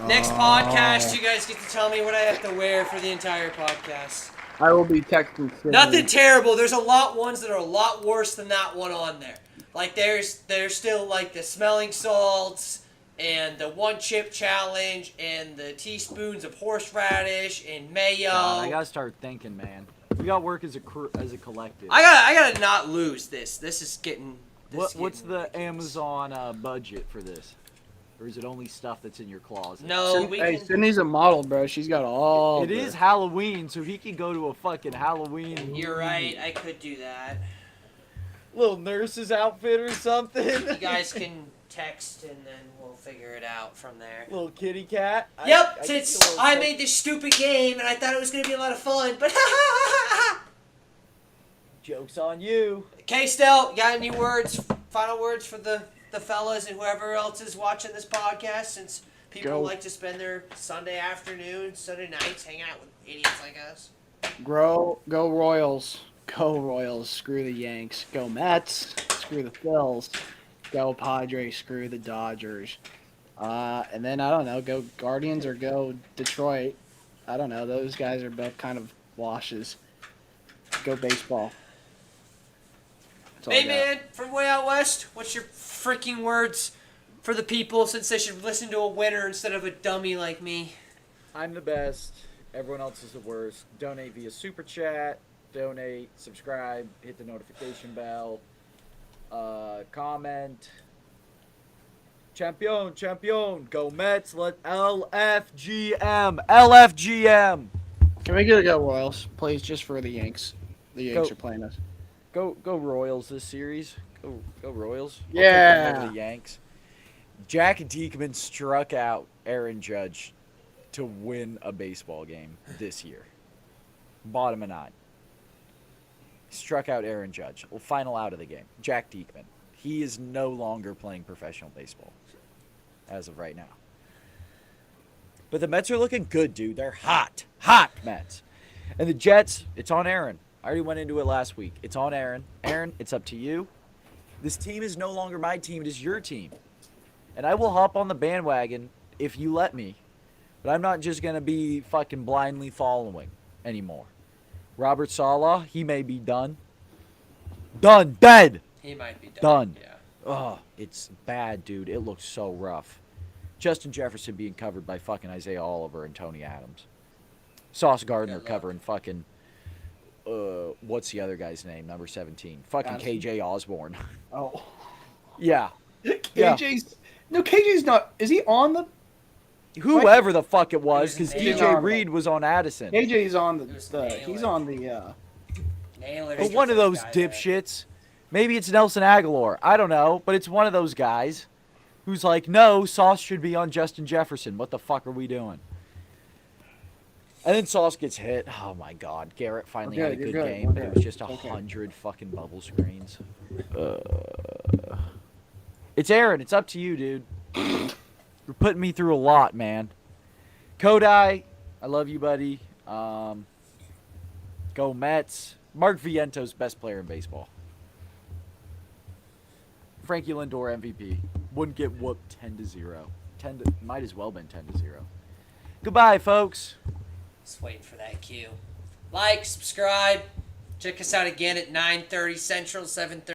Next podcast, you guys get to tell me what I have to wear for the entire podcast. I will be texting. Sydney. Nothing terrible. There's a lot ones that are a lot worse than that one on there. Like there's still like the smelling salts and the 1 chip challenge and the teaspoons of horseradish and mayo. God, I gotta start thinking, man. We gotta work as a collective. I gotta not lose this. This is getting. What's the Amazon budget for this? Or is it only stuff that's in your closet? No, we Hey, can. Sydney's a model, bro. She's got all. It is Halloween, so he can go to a fucking Halloween. You're right. I could do that. Little nurse's outfit or something. You guys can text and then we'll figure it out from there. Little kitty cat. Yep, since I made this stupid game and I thought it was gonna be a lot of fun, but Joke's on you. Okay, Stel, got any final words for the fellas and whoever else is watching this podcast, since people like to spend their Sunday afternoons, Sunday nights hanging out with idiots like us? Go Royals. Go Royals. Screw the Yanks. Go Mets. Screw the Phils. Go Padres. Screw the Dodgers. And then, I don't know, go Guardians or go Detroit. I don't know. Those guys are both kind of washes. Go baseball. That's all I Hey, got. man, from way out west, what's your freaking words for the people, since they should listen to a winner instead of a dummy like me? I'm the best. Everyone else is the worst. Donate via Super Chat. Donate, subscribe, hit the notification bell, comment. Champion, go Mets, let LFGM. Can we get a go Royals, please, just for the Yanks? The Yanks Go. are playing us. Go Royals this series. Go Royals. I'll take Yeah. them over the Yanks. Jack Diekman struck out Aaron Judge to win a baseball game this year. Bottom of 9. Struck out Aaron Judge. Well, final out of the game. Jack Diekman. He is no longer playing professional baseball as of right now. But the Mets are looking good, dude. They're hot. Hot Mets. And the Jets, it's on Aaron. I already went into it last week. It's on Aaron. Aaron, it's up to you. This team is no longer my team. It is your team. And I will hop on the bandwagon if you let me. But I'm not just going to be fucking blindly following anymore. Robert Saleh, he may be done. Done. Dead. He might be Done. Yeah. Oh, it's bad, dude. It looks so rough. Justin Jefferson being covered by fucking Isaiah Oliver and Tony Adams. Sauce Gardner Good luck. covering fucking, what's the other guy's name? Number 17. Fucking Addison. KJ Osborne. Oh. Yeah. KJ's not. Is he on the? Whoever the fuck it was, He was because an DJ alien. Reed was on Addison. KJ's on It was the. He's on the. Nailers. But one of those dipshits. Maybe it's Nelson Aguilar. I don't know. But it's one of those guys who's like, no, Sauce should be on Justin Jefferson. What the fuck are we doing? And then Sauce gets hit. Oh, my God. Garrett finally had a good game, but it was just 100 fucking bubble screens. It's Aaron. It's up to you, dude. You're putting me through a lot, man. Kodai, I love you, buddy. Go Mets. Mark Viento's best player in baseball. Frankie Lindor MVP. Wouldn't get whooped 10-0. Might as well been 10-0. Goodbye, folks. Just waiting for that cue. Like, subscribe. Check us out again at 9:30 Central, 7:30.